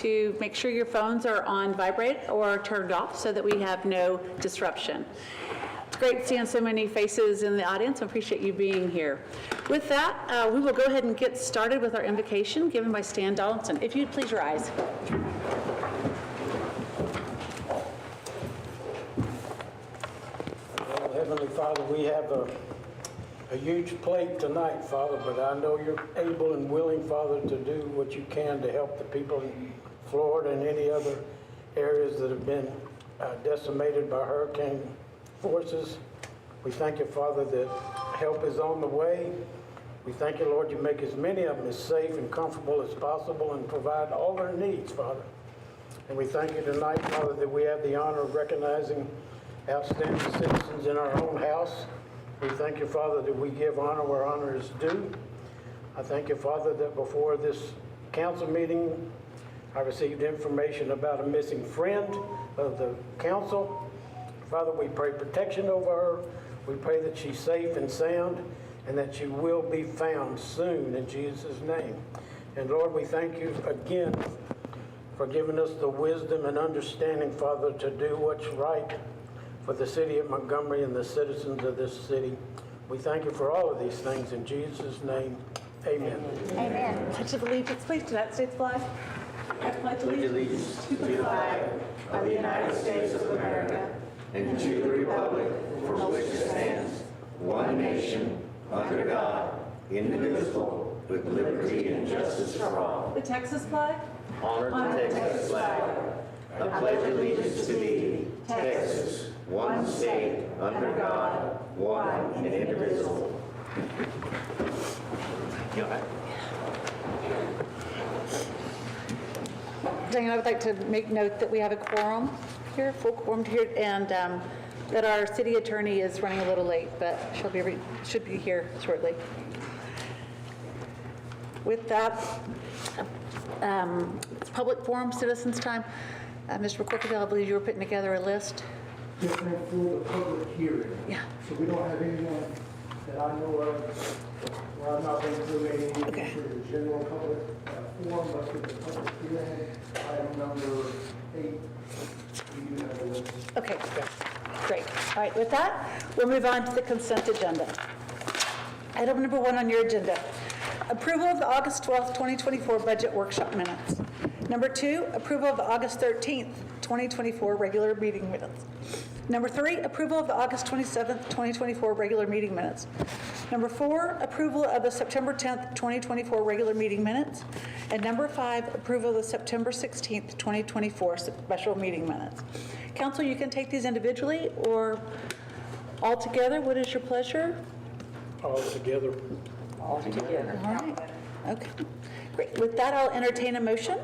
to make sure your phones are on vibrate or turned off so that we have no disruption. It's great seeing so many faces in the audience. I appreciate you being here. With that, we will go ahead and get started with our invocation given by Stan Donaldson. If you'd please rise. Well, Heavenly Father, we have a huge plate tonight, Father, but I know you're able and willing, Father, to do what you can to help the people in Florida and any otrer areas that have been decimated by hurricane forces. We thank you, Father, that help is on the way. We thank you, Lord, you make as many of them as safe and comfortable as possible and provide all their needs, Father. And we thank you tonight, Father, that we have the honor of recognizing outstanding citizens in our own house. We thank you, Father, that we give honor where honor is due. I thank you, Father, that before this council meeting, I received information about a missing friend of the council. Father, we pray protection over her. We pray that she's safe and sound and that she will be found soon in Jesus' name. And Lord, we thank you again for giving us the wisdom and understanding, Father, to do what's right for the city of Montgomery and the citizens of this city. We thank you for all of these things in Jesus' name. Amen. Amen. Pledge of allegiance, please, to the United States flag. I pledge allegiance to the flag of the United States of America and to the republic for which it stands, one nation, under God, indivisible, with liberty and justice for all. The Texas flag. Honor the Texas flag. I pledge allegiance to thee, Texas, one state, under God, one and indivisible. I would like to make note that we have a quorum here, full quorum here, and that our city attorney is running a little late, but should be here shortly. With that, it's public forum, citizens time. Mr. McCorkadale, I believe you were putting together a list. Different for the public hearing. Yeah. So we don't have anyone that I know of. Well, I've not been through any Okay. for the general public forum, but for the public hearing, item number 8, we do have a list. Okay, great. All right, with that, we'll move on to the consent agenda. Item number 1 on your agenda, approval of the August 12th, 2024 budget workshop minutes. Number 2, approval of the August 13th, 2024 regular meeting minutes. Number 3, approval of the August 27th, 2024 regular meeting minutes. Number 4, approval of the September 10th, 2024 regular meeting minutes. And number 5, approval of the September 16th, 2024 special meeting minutes. Council, you can take these individually or all together. What is your pleasure? All together. All together. All right. Okay. Great. With that, I'll entertain a motion.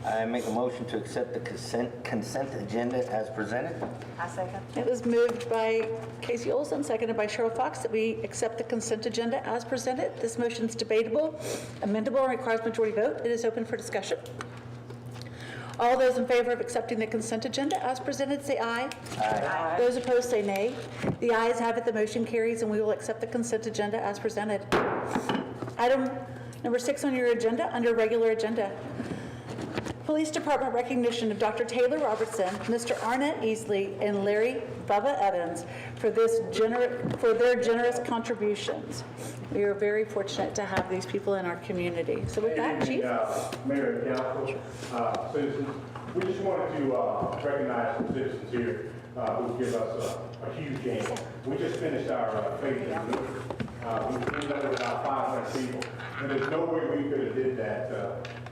I make a motion to accept the consent agenda as presented. I second. It was moved by Casey Olson, seconded by Cheryl Fox, that we accept the consent agenda as presented. This motion is debatable, amendable, and requires majority vote. It is open for discussion. All those in favor of accepting the consent agenda as presented, say aye. Aye. Those opposed, say nay. The ayes have it, the motion carries, and we will accept the consent agenda as presented. Item number 6 on your agenda, under regular agenda. Police Department recognition of Dr. Taylor Robertson, Mr. Arnett Easley, and Larry Bubba Evans for their generous contributions. We are very fortunate to have these people in our community. So with that, Chief. Mayor and Council, citizens, we just wanted to recognize some citizens here who give us a huge game. We just finished our faith in the we ended up with about 500 people, and there's no way we could have did that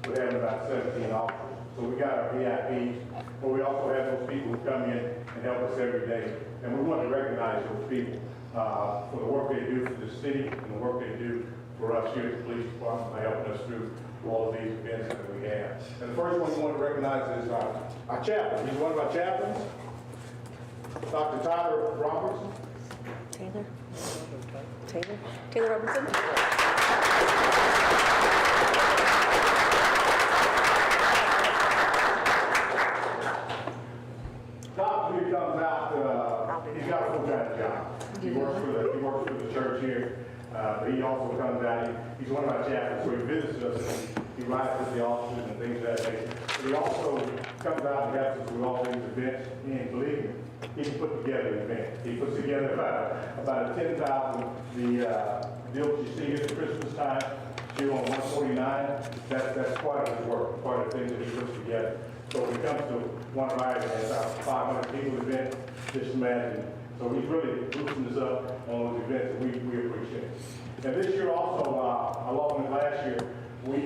with having about 17 officers. So we got our VIPs, but we also have those people who come in and help us every day. And we want to recognize those people for the work they do for the city and the work they do for us here at the police department by helping us through all of these events that we have. And the first one we want to recognize is our chaplain. He's one of our chaplains, Dr. Tyler Robertson. Taylor Robertson. Doctor, he comes out, he's got a full-time job. He works for the church here, but he also comes out, he's one of our chaplains, so he visits us. He He rides with the officers and things of that nature. But he also comes out and helps us with all these events, and believe me, he can put together an event. He puts together about a 10,000, the deal you see here at Christmas time, here on 149, that's part of his work, part of the things that he puts together. So when it comes to one of our events, our 500 people event, just imagine. So he's really boosting us up on those events that we appreciate. And this year also, along with last year, we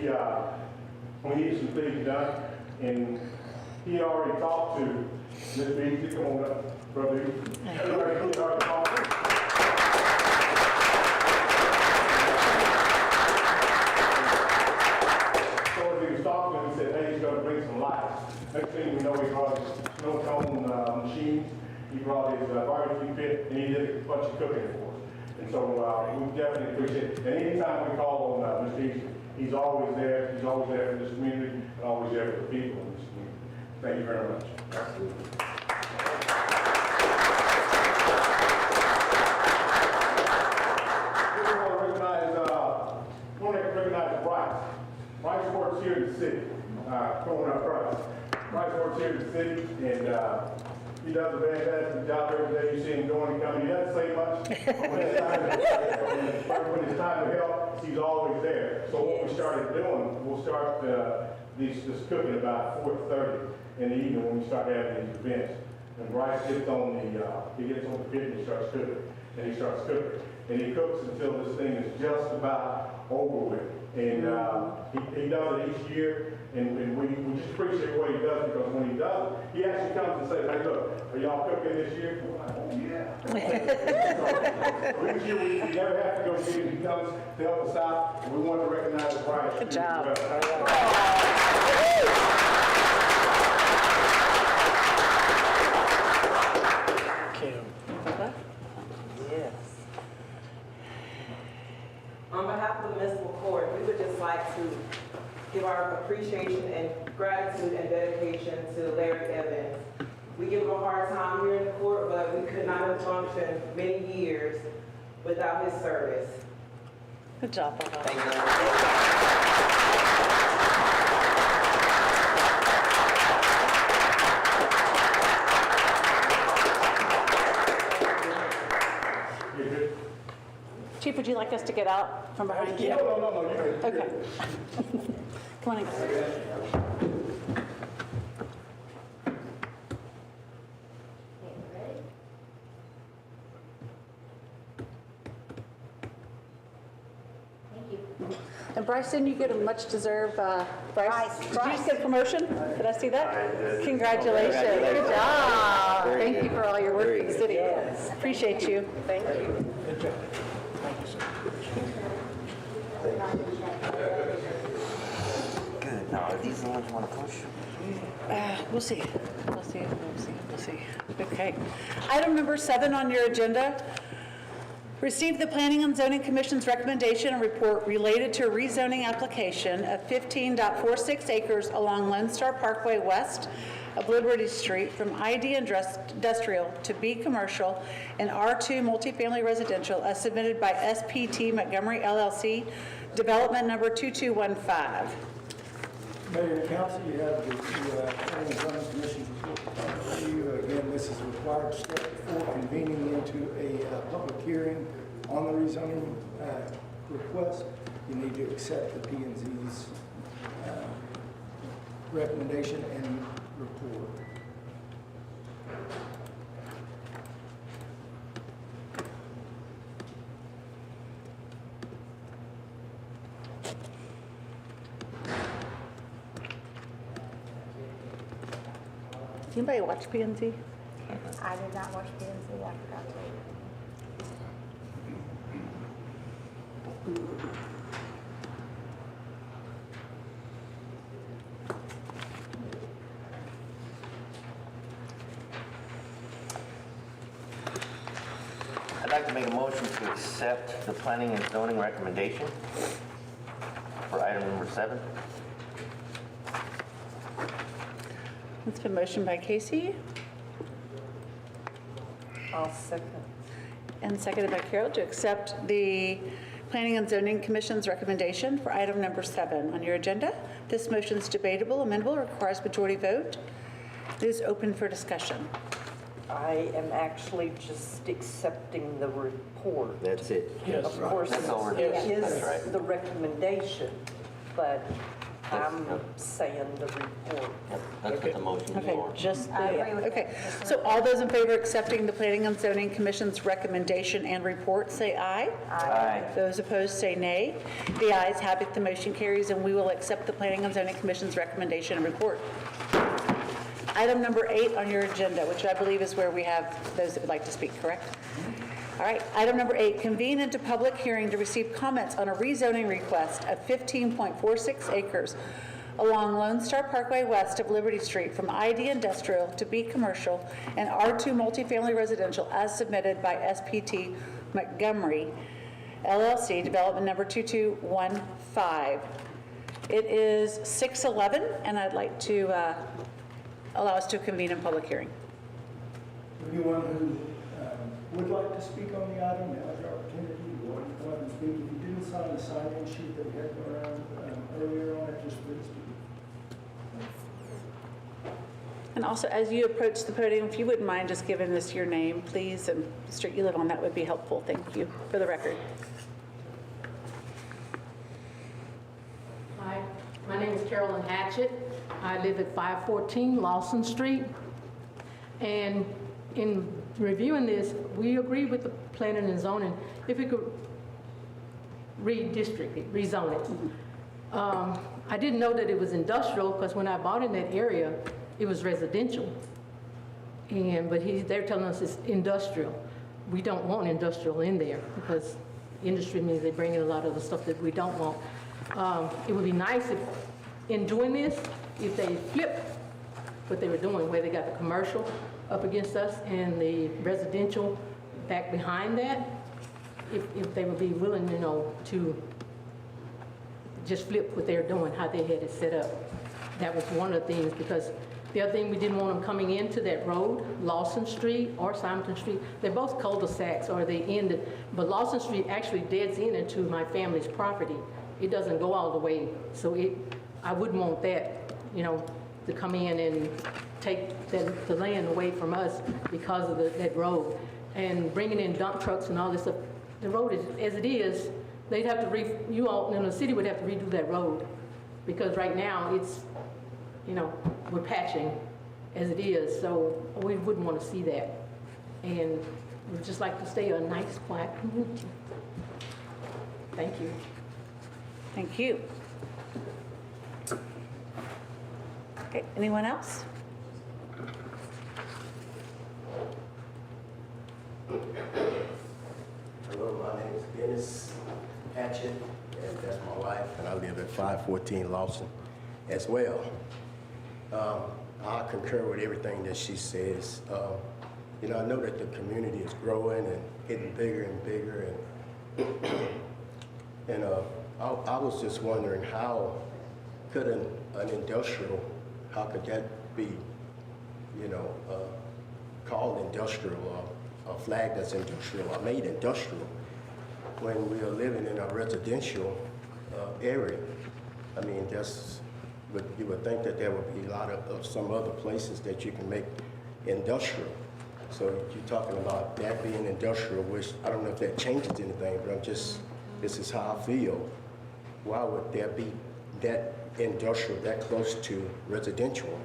needed some things done, and he already talked to Ms. Beasley. Come on up, brother. He already talked to he said, hey, he's going to bring some lights. Next thing we know, he brought his snow cone machines, he brought his barbecue pit, and he did a bunch of cooking for us. And so we definitely appreciate it. And anytime we call on Mr. Easton, he's always there. He's always there for this community and always there for the people in this community. Thank you very much. We want to recognize Bryce. Bryce works here in the city, growing up Bryce. Bryce works here in the city, and he does a fantastic job every day. You see him going and coming. He doesn't say much, but when it's time to help, he's always there. So what we started doing, we'll start this cooking about 4:30 in the evening when we start having these events. And Bryce gets on the pit and he starts cooking. And he starts cooking. And he cooks until this thing is just about over with. And he does it each year, and we just appreciate what he does, because when he does it, he actually comes and says, hey, look, are y'all cooking this year? We're like, oh, yeah. So each year we never have to go get him. He comes to help us out, and we want to recognize the price. Good job. On behalf of the municipal court, we would just like to give our appreciation and gratitude and dedication to Larry Evans. We give him a hard time here in the court, but we could not have functioned many years without his service. Good job, Barbara. Thank you. Chief, would you like us to get out from behind you? No, you're good. Okay. Come on in. And Bryson, you get a much-deserved, Bryce, did you just get a promotion? Did I see that? Congratulations. Good job. Thank you for all your work for the city. Appreciate you. Thank you. Good job. Good. Now, are these the ones you want to push? We'll see. Okay. Item number 7 on your agenda. Receive the Planning and Zoning Commission's recommendation and report related to a rezoning application of 15.46 acres along Lone Star Parkway west of Liberty Street from ID Industrial to B Commercial and R2 Multifamily Residential as submitted by SPT Montgomery LLC, development number 2215. Mayor and council, you have the Planning and Zoning Commission's report before you. Again, this is a required step before convening into a public hearing on the rezoning request. You need to accept the P&Z's recommendation and report. Does anybody watch P&Z? I did not watch PNC, I forgot to. I'd like to make a motion to accept the planning and zoning recommendation for item number 7. It's been motioned by Casey I'll second. and seconded by Carol to accept the Planning and Zoning Commission's recommendation for item number 7 on your agenda. This motion is debatable, amendable, requires majority vote. It is open for discussion. I am actually just accepting the report. That's it. Yes. Of course, That's all we're it doing. That's right. is the recommendation, but I'm saying the report. That's what the motion is Okay, for. just, I agree with okay. that. So all those in favor of accepting the Planning and Zoning Commission's recommendation and report, say aye. Aye. Those opposed, say nay. The ayes have it, the motion carries, and we will accept the Planning and Zoning Commission's recommendation and report. Item number 8 on your agenda, which I believe is where we have those that would like to speak, correct? All right, item number 8, convene into public hearing to receive comments on a rezoning request of 15.46 acres along Lone Star Parkway west of Liberty Street from ID Industrial to B Commercial and R2 Multifamily Residential as submitted by SPT Montgomery, LLC, development number 2215. It is 6:11, and I'd like to allow us to convene in public hearing. Anyone who would like to speak on the item, now is your opportunity. You want to come up and speak. If you didn't sign the sign-in sheet that we had go around earlier on it, just please do. And also, as you approach the podium, if you wouldn't mind just giving us your name, please, and the street you live on, that would be helpful. Thank you, for the record. Hi, my name is Carolyn Hatchett. I live at 514 Lawson Street. And in reviewing this, we agree with the planning and zoning, if we could redistrict it, rezone it. I didn't know that it was industrial, because when I bought in that area, it was residential. But they're telling us it's industrial. We don't want industrial in there, because industry means they bring in a lot of the stuff that we don't want. It would be nice if, in doing this, if they flipped what they were doing, where they got the commercial up against us and the residential back behind that, if they would be willing, to just flip what they're doing, how they had it set up. That was one of the things, because the other thing, we didn't want them coming into that road, Lawson Street or Simonton Street. They're both cul-de-sacs, or they ended, but Lawson Street actually deads in into my family's property. It doesn't go all the way, so I wouldn't want that, to come in and take the land away from us because of that road. And bringing in dump trucks and all this stuff, the road is, as it is, they'd have to, you all in the city would have to redo that road, because right now it's, we're patching as it is, so we wouldn't want to see that. And we'd just like to stay a nice, quiet community. Thank you. Thank you. Okay, anyone else? Hello, my name is Dennis Hatchett, and that's my wife, and I live at 514 Lawson as well. I concur with everything that she says. I know that the community is growing and getting bigger and bigger, and I was just wondering, how could an industrial, how could that be, called industrial, or a flag that's industrial, or made industrial, when we are living in a residential area? I mean, you would think that there would be a lot of some other places that you can make industrial. So you're talking about that being industrial, which I don't know if that changes anything, but this is how I feel. Why would there be that industrial that close to residential,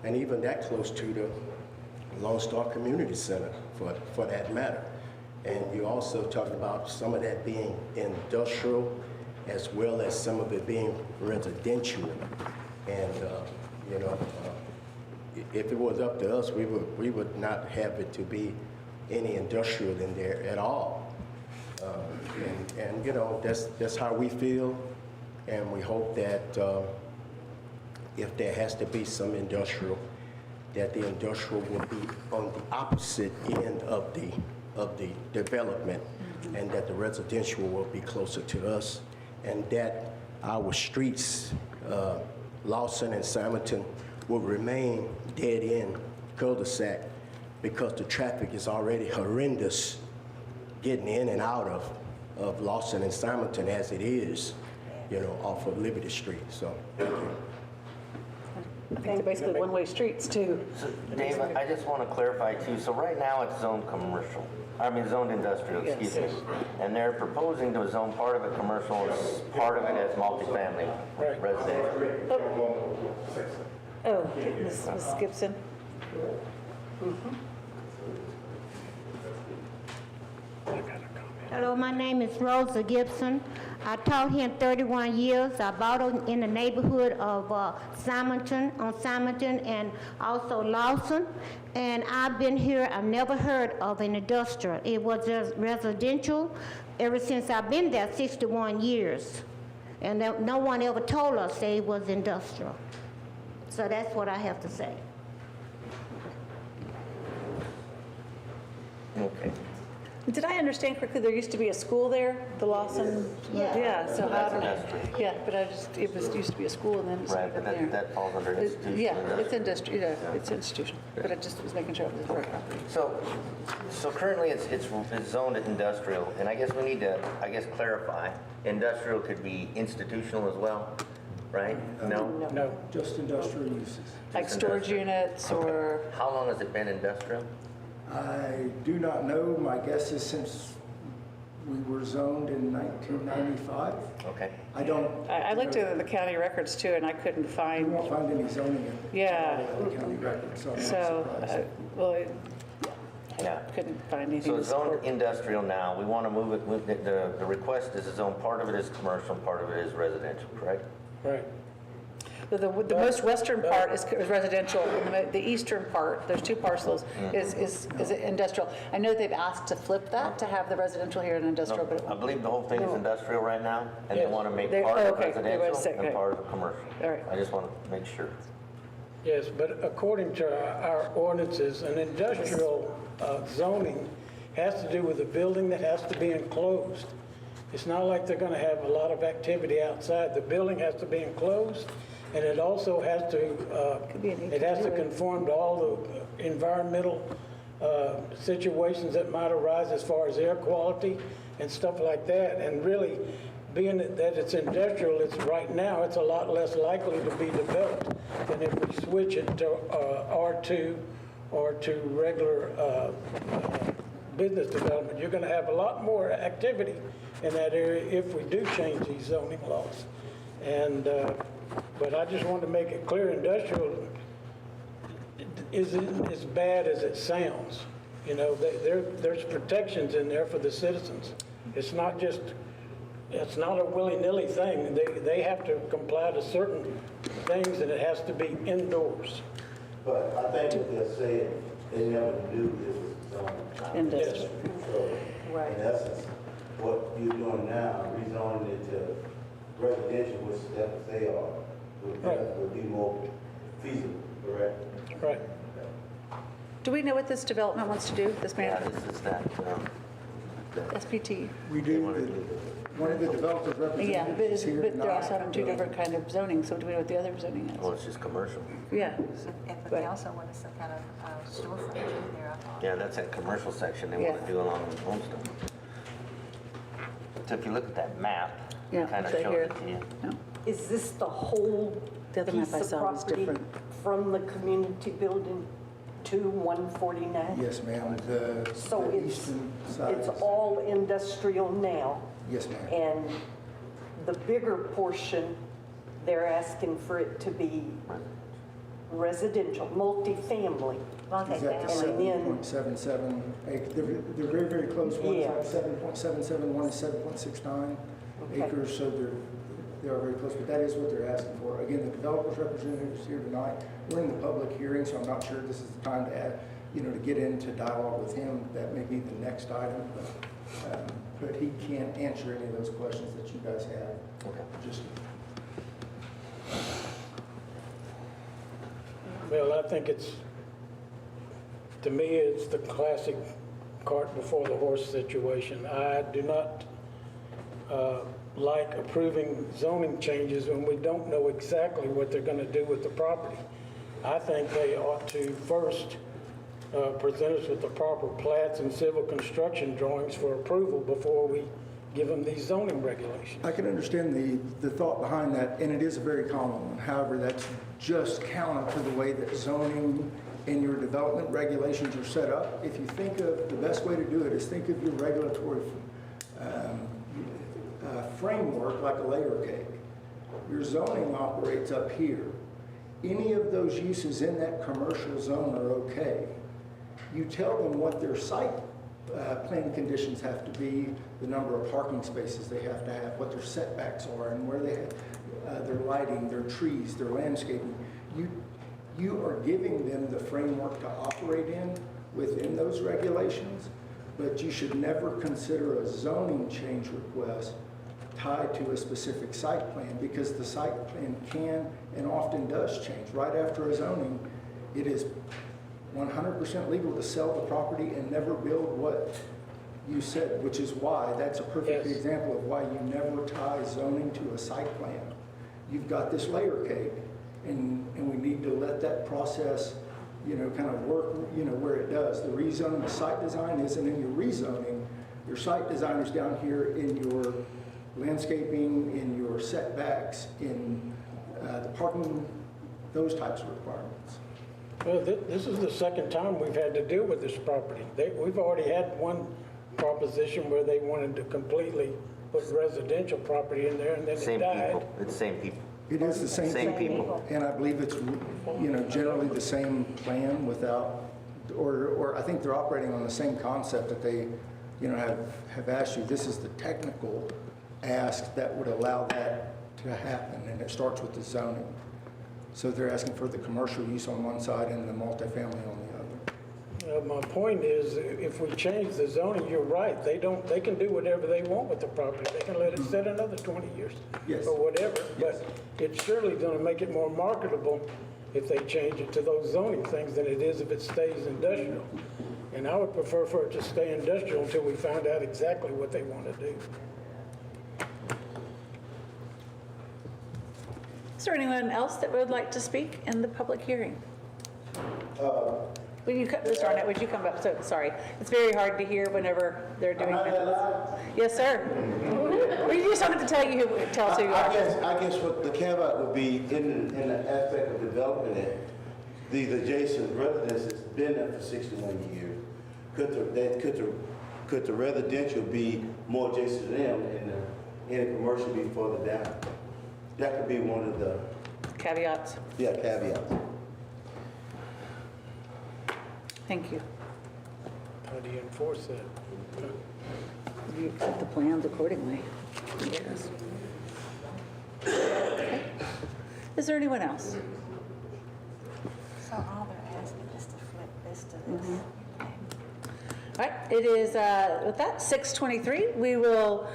and even that close to the Lone Star Community Center, for that matter? And you're also talking about some of that being industrial, as well as some of it being residential. And if it was up to us, we would not have it to be any industrial in there at all. That's how we feel, and we hope that if there has to be some industrial, that the industrial will be on the opposite end of the development, and that the residential will be closer to us, and that our streets, Lawson and Simonton, will remain dead-end cul-de-sac, because the traffic is already horrendous getting in and out of Lawson and Simonton as it is, off of Liberty Street. So, thank you. think they're basically one-way streets too. So, Dave, I just want to clarify too, so right now it's zoned commercial, zoned industrial, excuse me. And they're proposing to zone part of it commercial and part of it as multifamily residential. Oh, Ms. Gibson? Hello, my name is Rosa Gibson. I taught here 31 years. I bought in the neighborhood of Simonton, and also Lawson. And I've been here, I've never heard of an industrial. It was just residential ever since I've been there, 61 years. And no one ever told us that it was industrial. So that's what I have to say. Okay. Did I understand correctly, there used to be a school there, the Lawson? Yeah, so how did yeah, but it used to be a school and then it's Right, over but there. that falls under institutional. Yeah, it's it's institutional, but I just was making sure it was the right property. So currently it's zoned industrial, and I guess we need to, clarify, industrial could be institutional as well, right? No? No. Just industrial uses. Like storage units or, How long has it been industrial? I do not know. My guess is since we were zoned in 1995. Okay. I don't. I looked at the county records too and I couldn't You find, won't find any zoning in Yeah. the county records, so I'm not so, surprised. well, Yeah. couldn't find anything. So to it's zoned support. industrial now. We want to move it, the request is to zone part of it is commercial, part of it is residential, correct? Right. The most western part is residential, and the eastern part, there's two parcels, Mm-hmm. is industrial. I know they've asked to flip that, to have the residential here and industrial, but I believe the whole thing is industrial right now, and they Yes. want to make They- part of okay, they want to say- residential and okay. part of commercial. All right. I just want to make sure. Yes, but according to our ordinances, an industrial zoning has to do with a building that has to be enclosed. It's not like they're going to have a lot of activity outside. The building has to be enclosed, and it also has to, it has to conform to all the environmental situations that might arise as far as air quality and stuff like that. And really, being that it's industrial, it's right now, it's a lot less likely to be developed than if we switch it to R2 or to regular business development. You're going to have a lot more activity in that area if we do change these zoning laws. And but I just want to make it clear, industrial isn't as bad as it sounds. You know, there's protections in there for the citizens. It's not just, it's not a willy-nilly thing. They have to comply to certain things, and it has to be indoors. But I think what they're saying, they never knew this was zoning. Industrial. So, Right. in essence, what you're doing now, rezoning it to residential, which that's what they are, would be more feasible, correct? Right. do we know what this development wants to do, this Yeah, man? this is that, SPT? We do, one of the developers Yeah, representatives but is here but they're also tonight. having two different kind of zoning, so do we know what the other zoning well, is? it's just commercial. Yeah. If Right. they also want some kind of storefront too there, I thought. Yeah, that's that commercial section they want Yeah. to do along with Homestead. So if you look at that map, Yeah, it kind of it's right shows here. it to you. No. Is this the whole The other map piece I of saw was property different. from the community building to 149? Yes, ma'am, So the it's, eastern side. it's is- all industrial now, Yes, ma'am. and the bigger portion, they're asking for it to be residential, multifamily. Is that the And then- 7.77 acres? They're very, very close. One Yeah. is 7.77, one is 7.69 Okay. acres, so they are very close, but that is what they're asking for. Again, the developer's representative is here tonight. We're in the public hearing, so I'm not sure this is the time to add, to get into dialogue with him. That may be the next item, but he can't answer any of those questions that you guys have. Okay. Just Well, I think to me, it's the classic cart before the horse situation. I do not like approving zoning changes when we don't know exactly what they're going to do with the property. I think they ought to first present us with the proper plats and civil construction drawings for approval before we give them these zoning regulations. I can understand the thought behind that, and it is a very common one. However, that's just counter to the way that zoning and your development regulations are set up. If you think of, the best way to do it is think of your regulatory framework like a layer cake. Your zoning operates up here. Any of those uses in that commercial zone are okay. You tell them what their site plan conditions have to be, the number of parking spaces they have to have, what their setbacks are, and where they have their lighting, their trees, their landscaping. You are giving them the framework to operate in within those regulations, but you should never consider a zoning change request tied to a specific site plan, because the site plan can and often does change. Right after a zoning, it is 100% legal to sell the property and never build what you said, which is why, that's a perfect Yes. example of why you never tie zoning to a site plan. You've got this layer cake, and we need to let that process, kind of work, where it does. The rezoning, the site design isn't in your rezoning. Your site design is down here in your landscaping, in your setbacks, in the parking, those types of requirements. Well, this is the second time we've had to deal with this property. We've already had one proposition where they wanted to completely put residential property in there, and then it Same died. people, it's the same people. It is the same Same thing. people. And I believe it's, generally the same plan without, or I think they're operating on the same concept that they, have asked you. This is the technical ask that would allow that to happen, and it starts with the zoning. So they're asking for the commercial use on one side and the multifamily on the other. My point is, if we change the zoning, you're right. They can do whatever they want with the property. They can let it sit another 20 years. Yes. Or whatever. Yes. But it's surely going to make it more marketable if they change it to those zoning things than it is if it stays industrial. And I would prefer for it to stay industrial until we find out exactly what they want to do. Is there anyone else that would like to speak in the public hearing? Will you, Ms. Arnett, would you come up? So, sorry. It's very hard to hear whenever they're doing minutes. Yes, sir. We just wanted to tell us who you are. I guess what the caveat would be in the aspect of developing it, these adjacent residences been there for 61 years. Could the residential be more adjacent to them and the commercial be further down? That could be one of the Caveats. caveats. Thank you. How do you enforce that? You put the plans accordingly. Yes. Okay. Is there anyone else? So all they're asking is to flip this to this. All right, it is, with that, 6:23. We will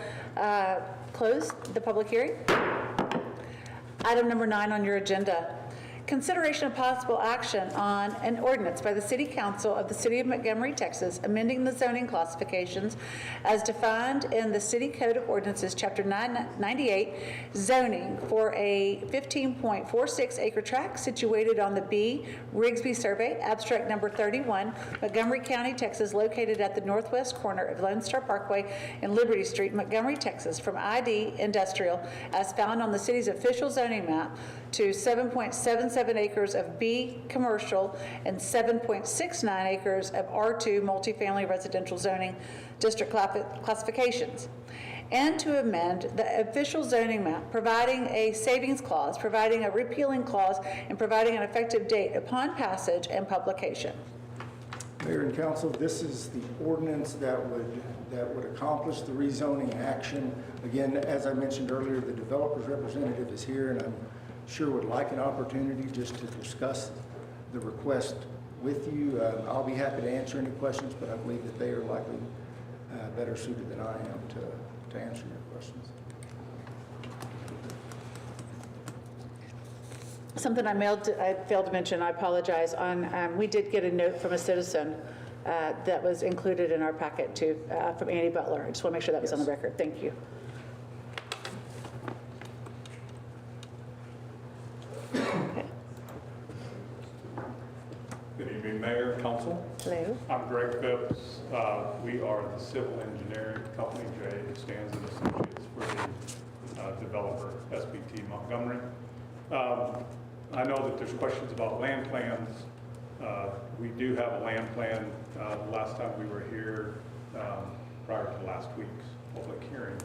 close the public hearing. Item number 9 on your agenda. Consideration of possible action on an ordinance by the City Council of the City of Montgomery, Texas, amending the zoning classifications as defined in the City Code of Ordinances, Chapter 998, zoning for a 15.46 acre tract situated on the B. Rigsby Survey, abstract number 31, Montgomery County, Texas, located at the northwest corner of Lone Star Parkway and Liberty Street, Montgomery, Texas, from ID Industrial as found on the city's official zoning map to 7.77 acres of B commercial and 7.69 acres of R2 multifamily residential zoning district classifications, and to amend the official zoning map, providing a savings clause, providing a repealing clause, and providing an effective date upon passage and publication. Mayor and council, this is the ordinance that would accomplish the rezoning action. Again, as I mentioned earlier, the developer's representative is here, and I'm sure would like an opportunity just to discuss the request with you. I'll be happy to answer any questions, but I believe that they are likely better suited than I am to answer your questions. Something I failed to mention, I apologize, we did get a note from a citizen that was included in our packet too, from Annie Butler. I just want to make sure that was on the record. Thank you. Good evening, Mayor, Council. Hello. I'm Greg Phipps. We are the civil engineering company, J. Stands and Associates, for the developer, SBT Montgomery. I know that there's questions about land plans. We do have a land plan. The last time we were here, prior to last week's public hearing,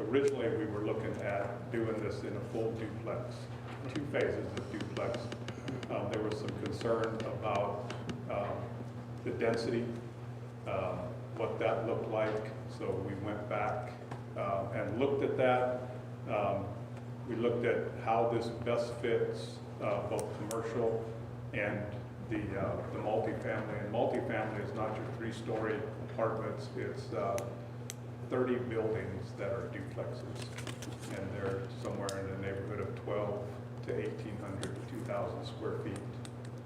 originally we were looking at doing this in a full duplex, 2 phases of duplex. There was some concern about the density, what that looked like. So we went back and looked at that. We looked at how this best fits both commercial and the multifamily. And multifamily is not your 3-story apartments. It's 30 buildings that are duplexes, and they're somewhere in the neighborhood of 12 to 1,800 to 2,000 square feet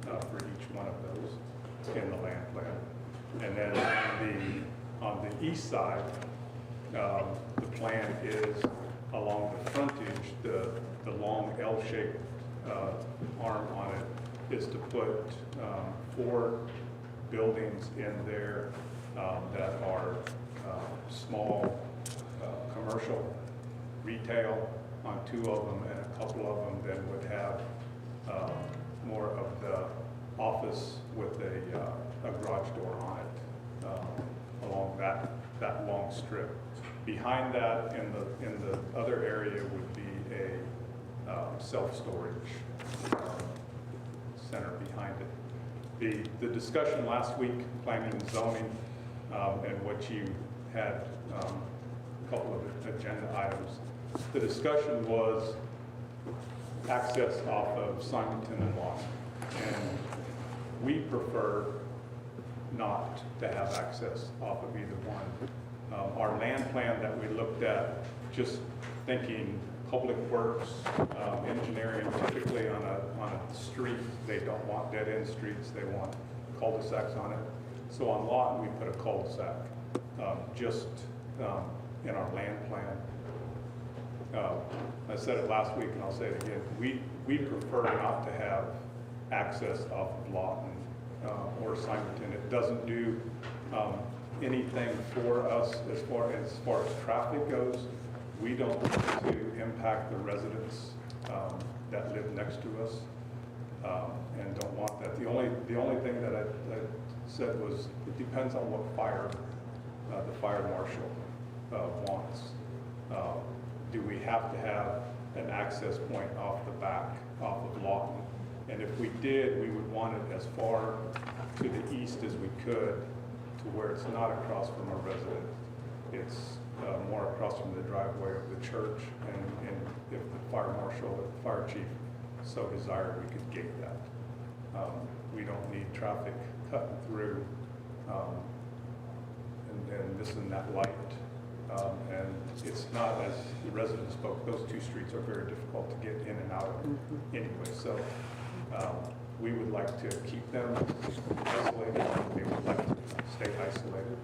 for each one of those in the land plan. And then on the east side, the plan is along the frontage, the long L-shaped arm on it is to put 4 buildings in there that are small commercial retail on 2 of them, and a couple of them then would have more of the office with a garage door on it along that long strip. Behind that, in the other area, would be a self-storage center behind it. The discussion last week, planning and zoning, and what you had, a couple of agenda items. The discussion was access off of Simonton and Lawson, and we prefer not to have access off of either one. Our land plan that we looked at, just thinking public works, engineering, typically on a street, they don't want dead-end streets, they want cul-de-sacs on it. So on Lawton, we put a cul-de-sac, just in our land plan. I said it last week and I'll say it again, we prefer not to have access off of Lawton or Simonton. It doesn't do anything for us as far as traffic goes. We don't want to impact the residents that live next to us, and don't want that. The only thing that I said was it depends on what the fire marshal wants. Do we have to have an access point off the back, off of Lawton? And if we did, we would want it as far to the east as we could, to where it's not across from a resident. It's more across from the driveway of the church, and if the fire marshal or the fire chief so desired, we could gate that. We don't need traffic cutting through and missing that light. And it's not, as the residents spoke, those 2 streets are very difficult to get in and out of anyway. So we would like to keep them isolated. They would like to stay isolated.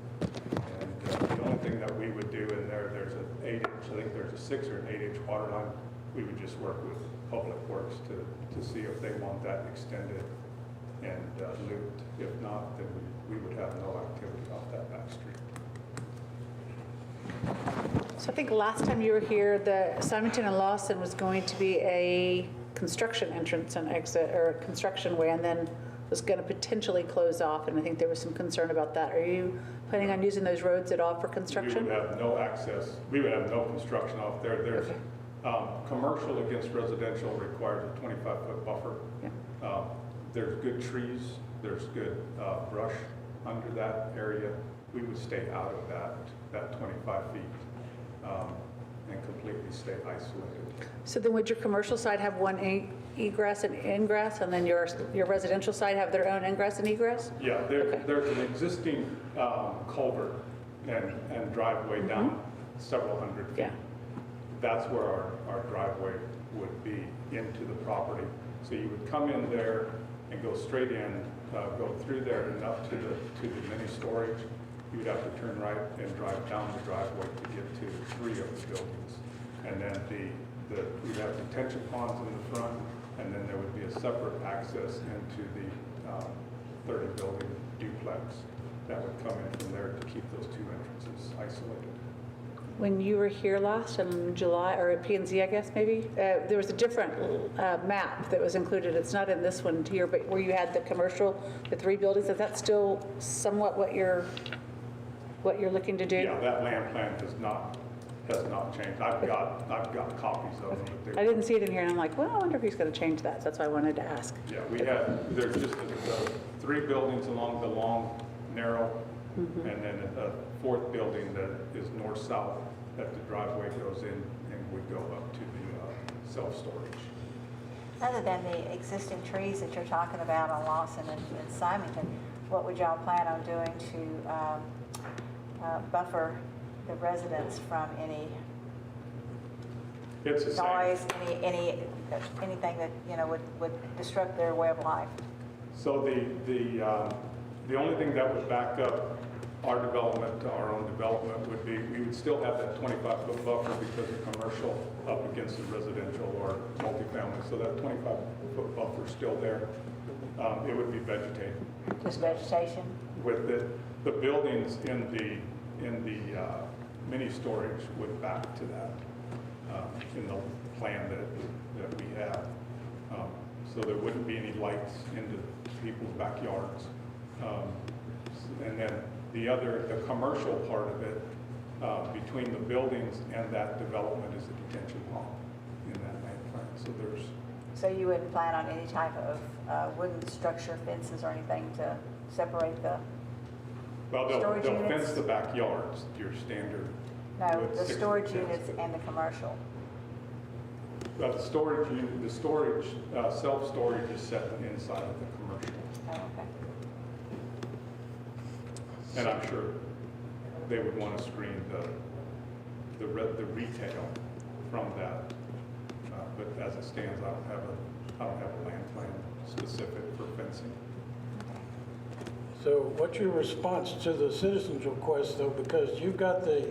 And the only thing that we would do in there's an 8-inch, I think there's a 6 or an 8-inch water line. We would just work with Public Works to see if they want that extended and looped. If not, then we would have no activity off that back street. So I think last time you were here, the Simonton and Lawson was going to be a construction entrance and exit, or a construction way, and then was going to potentially close off, and I think there was some concern about that. Are you planning on using those roads at all for construction? We would have no access. We would have no construction off there. There's commercial against residential requires a 25-foot buffer. Yeah. There's good trees. There's good brush under that area. We would stay out of that 25 feet and completely stay isolated. So then would your commercial side have one egress and ingress, and then your residential side have their own ingress and egress? Yeah, there's an existing culvert and driveway down several hundred feet. Yeah. That's where our driveway would be into the property. So you would come in there and go straight in, go through there and up to the mini storage. You would have to turn right and drive down the driveway to get to 3 of the buildings. And then you'd have detention ponds in the front, and then there would be a separate access into the 30-building duplex that would come in from there to keep those 2 entrances isolated. when you were here last in July, or at P&Z, I guess, maybe, there was a different map that was included. It's not in this one here, but where you had the commercial, the 3 buildings, is that still somewhat what you're looking to do? Yeah, that land plan has not changed. I've got copies of them. But I didn't see it in here, and I'm like, well, I wonder if he's going to change that. So that's why I wanted to ask. Yeah, there's just the 3 buildings along the long, narrow, and then a 4th building that is north-south that the driveway goes in and would go up to the self-storage. Other than the existing trees that you're talking about on Lawson and Simonton, what would y'all plan on doing to buffer the residents from any It's the same. noise, anything that, you know, would disrupt their way of life? So the only thing that would back up our development to our own development would be, we would still have that 25-foot buffer because of commercial up against the residential or multifamily. So that 25-foot buffer is still there. It would be vegetated. Just vegetation? With the buildings in the mini storage would back to that in the plan that we have. So there wouldn't be any lights into people's backyards. And then the commercial part of it, between the buildings and that development is a detention pond in that land plan. So you wouldn't plan on any type of wooden structure, fences or anything to separate the Well, storage they'll units? fence the backyards, your standard. No, with the 6 storage fence. units and the commercial. The storage, self-storage is set inside of the commercial. Oh, okay. And I'm sure they would want to screen the retail from that. But as it stands, I don't have a land plan specific for fencing. So what's your response to the citizens' request, though? Because you've got the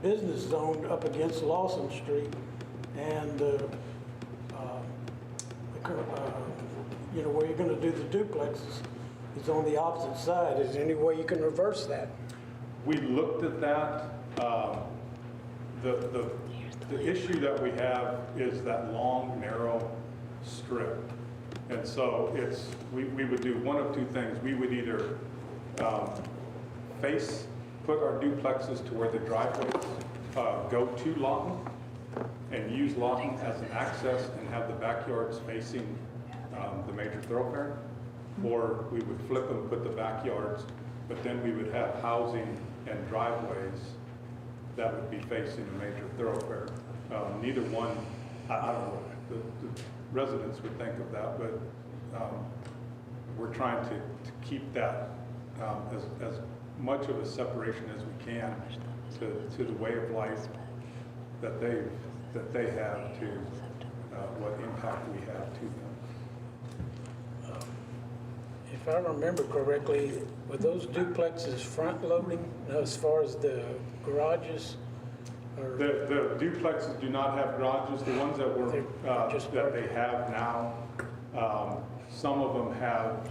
business zone up against Lawson Street, and you know, where you're going to do the duplexes is on the opposite side. Is there any way you can reverse that? We looked at that. The issue that we have is that long, narrow strip. And so we would do one of 2 things. We would either put our duplexes to where the driveways go to Lawton and use Lawton as an access and have the backyards facing the major thoroughfare, or we would flip them, put the backyards, but then we would have housing and driveways that would be facing a major thoroughfare. Neither one, I don't know what the residents would think of that, but we're trying to keep that as much of a separation as we can to the way of life that they have, to what impact we have to them. If I remember correctly, were those duplexes front-loading as far as the garages? Or The duplexes do not have garages. The ones that they have now, some of them have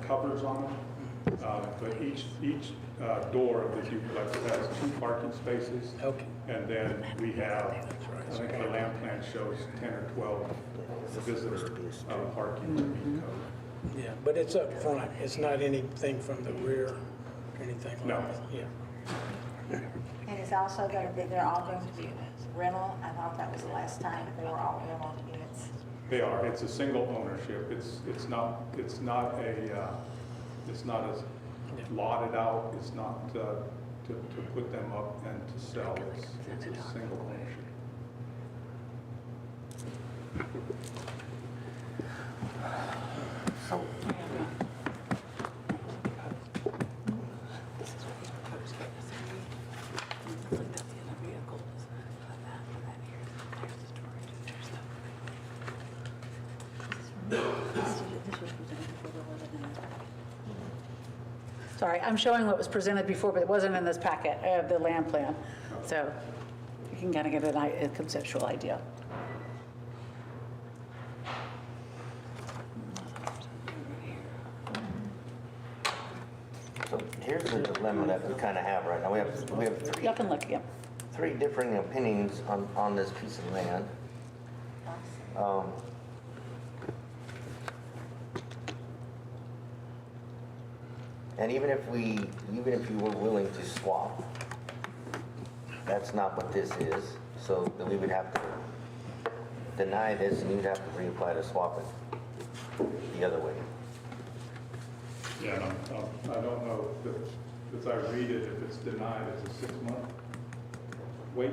covers on them, but each door of the duplex has 2 parking spaces. Okay. And then we have, I think the land plan shows 10 or 12 visitor parking to meet code. Yeah, but it's up front. It's not anything from the rear or anything like No. that. Yeah. And it's also going to be, they're all going to be rental. I thought that was the last time that they were all rental units. They are. It's a single ownership. It's not as lotted out. It's not to put them up and to sell. It's a single ownership. Sorry, I'm showing what was presented before, but it wasn't in this packet, the land plan. So you can kind of get a conceptual idea. here's the dilemma that we kind of have right now. We have Y'all can look, yeah. three differing opinions on this piece of land. And even if you were willing to swap, that's not what this is. So then we would have to deny this, and you'd have to reapply to swap it the other way. Yeah, I don't know, as I read it, if it's denied, it's a 6-month wait.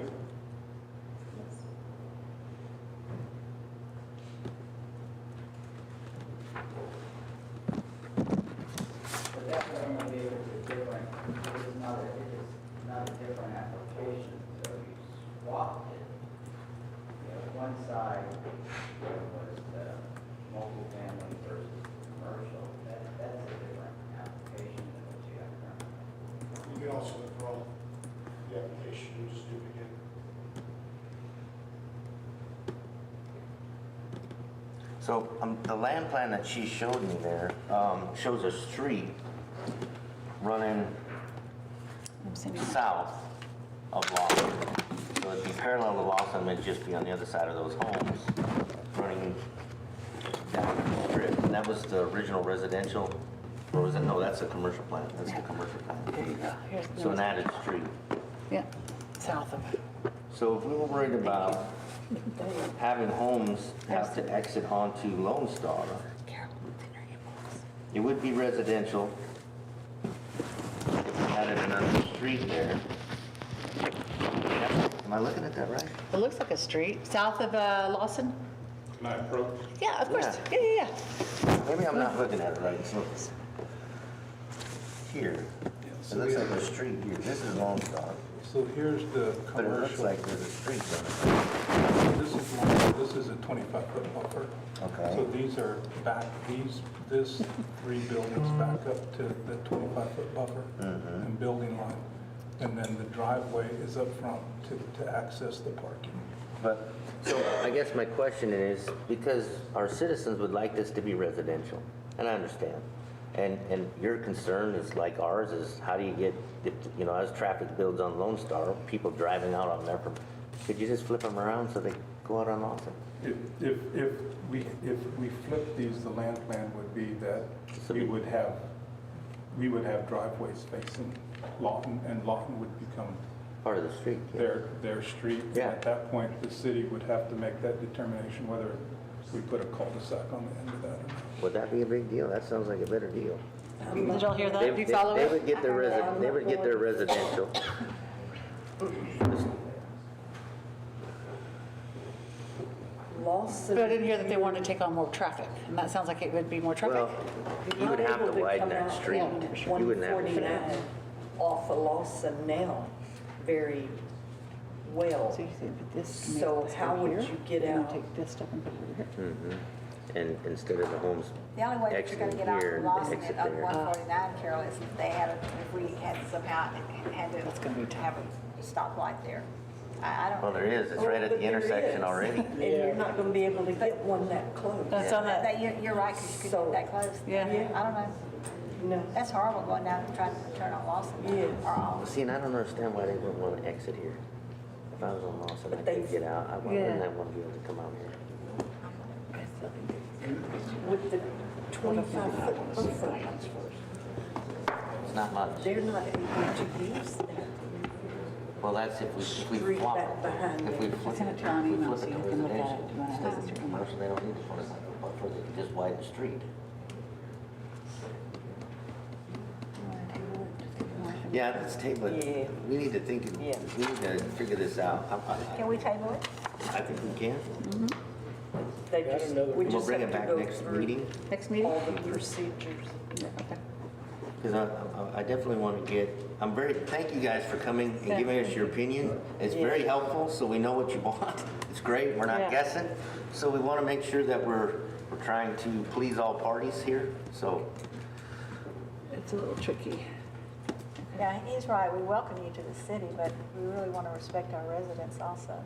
But that's what I'm gonna be able to different, it's not a different application, so you swapped it. You know, one side was the multifamily versus commercial, that's a different application than what you have currently. You can also withdraw the application and just do it again. So the land plan that she showed me there shows a street running south of Lawson. So it'd be parallel to Lawson, but it'd just be on the other side of those homes, running down the strip. And that was the original residential, or was it? No, that's a commercial plan. That's the commercial plan. There you go. Here's So an added street. Yeah, south of it. So if we were worried about having homes have to exit onto Lone Star, it would be residential. If we added another street there. Am I looking at that right? It looks like a street, south of Lawson? Can I approach? Yeah, of course. Yeah. Yeah. Maybe I'm not looking at it right. So here, it looks like a street here. This is Lone Star, So here's the but it looks commercial. like there's a street there. This is a 25-foot buffer. Okay. So these are back, this 3 buildings back up to the 25-foot buffer and building line. And then the driveway is up front to access the parking. But, so I guess my question is, because our citizens would like this to be residential, and I understand. And your concern is like ours, is how do you get, as traffic builds on Lone Star, people driving out on there from, could you just flip them around so they go out on Lawson? If we flip these, the land plan would be that we would have driveways facing Lawton, and Lawton would become Part of the street. their street. Yeah. At that point, the city would have to make that determination whether we put a cul-de-sac on the end of that or not. Would that be a big deal? That sounds like a better deal. Did y'all hear that? They- Do you they- follow They it? would get their residential. Lawson. But I didn't hear that they wanted to take on more traffic, and that sounds like it would be more traffic. Well, you would have to widen that street. You wouldn't have to. 149 off of Lawson now very well. So you say, but this. So how would you get out? Take this stuff and put it over here. And instead of the homes The only way that you're gonna exiting get off here, of they Lawson exit at there. 149, Carol, is if they had, if we had somehow had to have a stoplight there. I don't. Well, there is. It's right at the intersection already. And you're not gonna be able to get one that close. That's on that, You're right, because you could So- get that close. Yeah. I don't know. No. That's horrible going down and trying to turn on Lawson. Yes. Or off. See, and I don't understand why they wouldn't want to exit here. If I was on Lawson, I But could they- get out. Why wouldn't I want to be able to come out here? With the 25-foot buffer, It's not much. they're not able to use that. Well, that's if we Street flop back it. behind If we there. flip Send it it to our email flip so it to you can look at it. residential, Do you wanna instead have of it? commercial, they don't need to put it buffer, they can just widen the street. Yeah, let's table it. Yeah. We need to think, Yeah. we need to figure this out. Can we table it? I think we can. They just, we We'll just bring have it to back go next through meeting. Next meeting? all the procedures. Because I definitely want to get, thank you guys for coming and giving us your opinion. It's very helpful, so we know what you want. It's great, we're not Yeah. guessing. So we want to make sure that we're trying to please all parties here, so. It's a little tricky. Yeah, he's right. We welcome you to the city, but we really want to respect our residents also.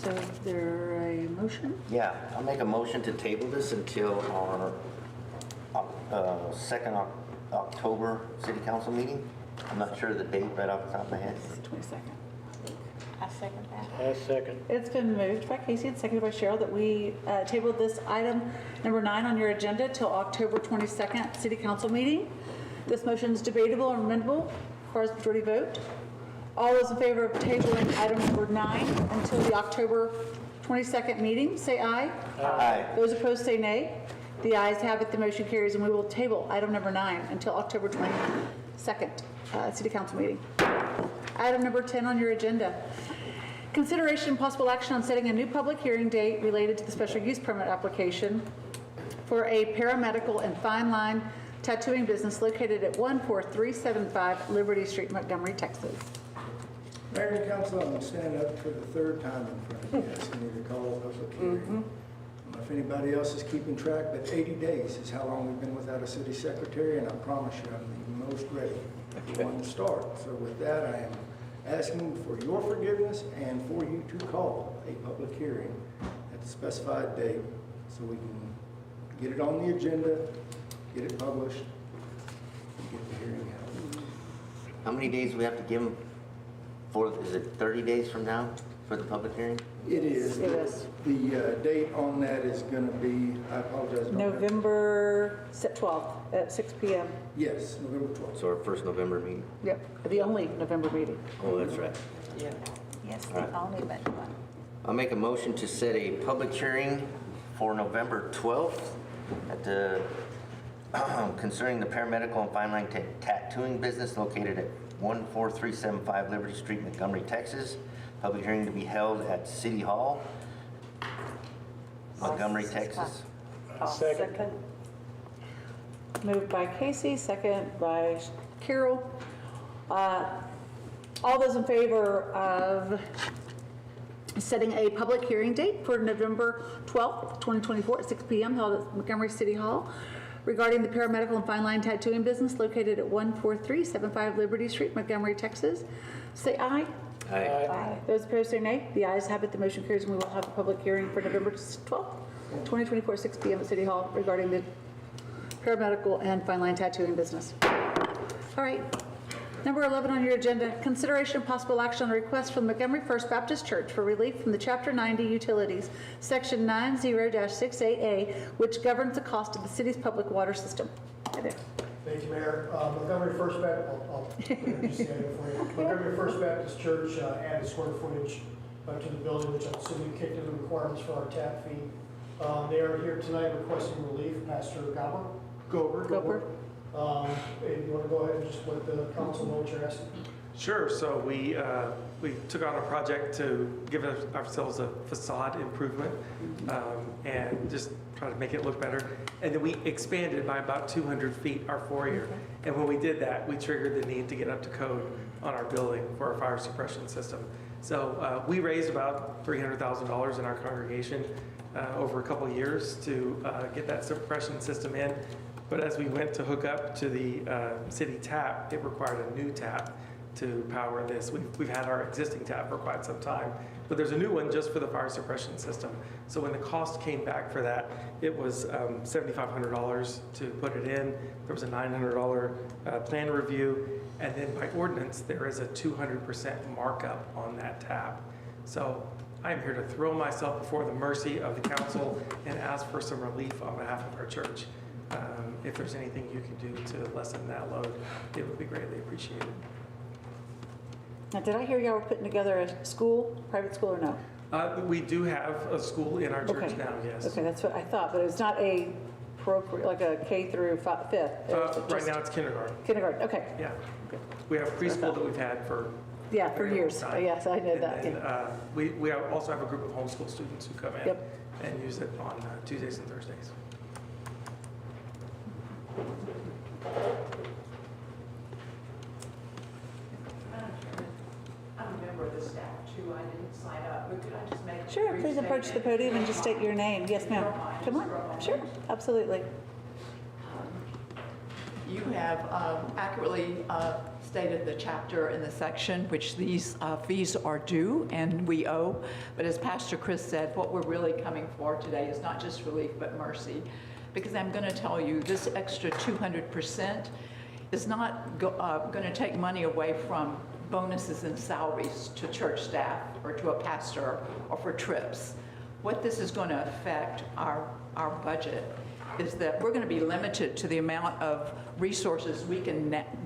So is there a motion? Yeah, I'll make a motion to table this until our second October city council meeting. I'm not sure of the date right off the top of my head. 22nd. I second that. I second. It's been moved by Casey and seconded by Cheryl that we table this item number 9 on your agenda till October 22nd city council meeting. This motion is debatable or amendable, requires majority vote. All those in favor of tabling item number 9 until the October 22nd meeting, say aye. Aye. Those opposed say nay. The ayes have it, the motion carries, and we will table item number 9 until October 22nd city council meeting. Item number 10 on your agenda. Consideration and possible action on setting a new public hearing date related to the special use permit application for a paramedical and fine line tattooing business located at 14375 Liberty Street, Montgomery, Texas. Mayor and council, I'm standing up for the third time in front of you, asking you to call a public hearing. I don't know if anybody else is keeping track, but 80 days is how long we've been without a city secretary, and I promise you, I'm the most ready one to start. So with that, I am asking for your forgiveness and for you to call a public hearing at the specified date so we can get it on the agenda, get it published, and get the hearing held. How many days do we have to give them for, is it 30 days from now for the public hearing? It is. It is. The date on that is going to be, I apologize. don't have- November 12th at 6 p.m. Yes, November 12th. So our first November meeting? Yep, the only November meeting. Oh, that's right. Yeah. Yes, the only but one. I'll make a motion to set a public hearing for November 12th at the, concerning the paramedical and fine line tattooing business located at 14375 Liberty Street, Montgomery, Texas. Public hearing to be held at City Hall, Montgomery, Texas. Second. Moved by Casey, second by Carol. All those in favor of setting a public hearing date for November 12th, 2024 at 6 p.m. held at Montgomery City Hall regarding the paramedical and fine line tattooing business located at 14375 Liberty Street, Montgomery, Texas, say aye. Aye. Those opposed say nay. The ayes have it, the motion carries, and we will have a public hearing for November 12th, 2024, 6 p.m. at City Hall regarding the paramedical and fine line tattooing business. All right. Number 11 on your agenda, consideration of possible action on a request from Montgomery First Baptist Church for relief from the Chapter 90 Utilities, Section 90-6AA, which governs the cost of the city's public water system. Hi there. Thank you, Mayor. Montgomery First Baptist, I'll introduce the name for you. Montgomery First Baptist Church added square footage to the building, which I'm assuming kicked in the requirements for our tap fee. They are here tonight requesting relief. Pastor Gober. And you want to go ahead and just let the council know what you're asking? Sure. So we took on a project to give ourselves a facade improvement and just try to make it look better. And then we expanded by about 200 feet our foyer. And when we did that, we triggered the need to get up to code on our building for our fire suppression system. So we raised about $300,000 in our congregation over a couple of years to get that suppression system in. But as we went to hook up to the city tap, it required a new tap to power this. We've had our existing tap for quite some time, but there's a new one just for the fire suppression system. So when the cost came back for that, it was $7,500 to put it in. There was a $900 plan review, and then by ordinance, there is a 200% markup on that tap. So I am here to throw myself before the mercy of the council and ask for some relief on behalf of our church. If there's anything you can do to lessen that load, it would be greatly appreciated. Now, did I hear y'all were putting together a school, private school, or no? We do have a school in our church Okay. now, yes. Okay, that's what I thought, but it's not a like a K through fifth. Right now it's kindergarten. Kindergarten, okay. Yeah. We have preschool that we've had for Yeah, for very long years. time. Yes, I know that. And yeah. then, we also have a group of homeschool students who come in Yep. and use it on Tuesdays and Thursdays. I'm a member of the staff too. I didn't sign up, but could I just make a Sure, brief please approach the statement? podium and just state your name. Yes, ma'am. Come on. Sure, absolutely. You have accurately stated the chapter and the section which these fees are due and we owe. But as Pastor Chris said, what we're really coming for today is not just relief but mercy. Because I'm going to tell you, this extra 200% is not going to take money away from bonuses and salaries to church staff or to a pastor or for trips. What this is going to affect our budget is that we're going to be limited to the amount of resources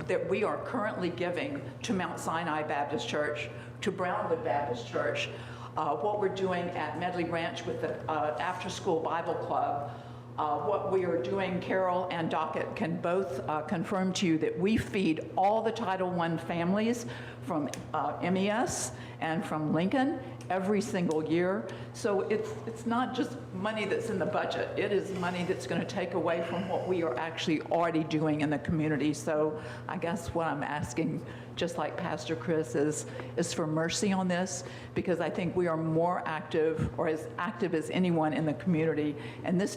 that we are currently giving to Mount Sinai Baptist Church, to Brownwood Baptist Church, what we're doing at Medley Ranch with the after-school Bible club, what we are doing. Carol and Dockett can both confirm to you that we feed all the Title I families from MES and from Lincoln every single year. So it's not just money that's in the budget. It is money that's going to take away from what we are actually already doing in the community. So I guess what I'm asking, just like Pastor Chris, is for mercy on this, because I think we are more active, or as active as anyone in the community, and this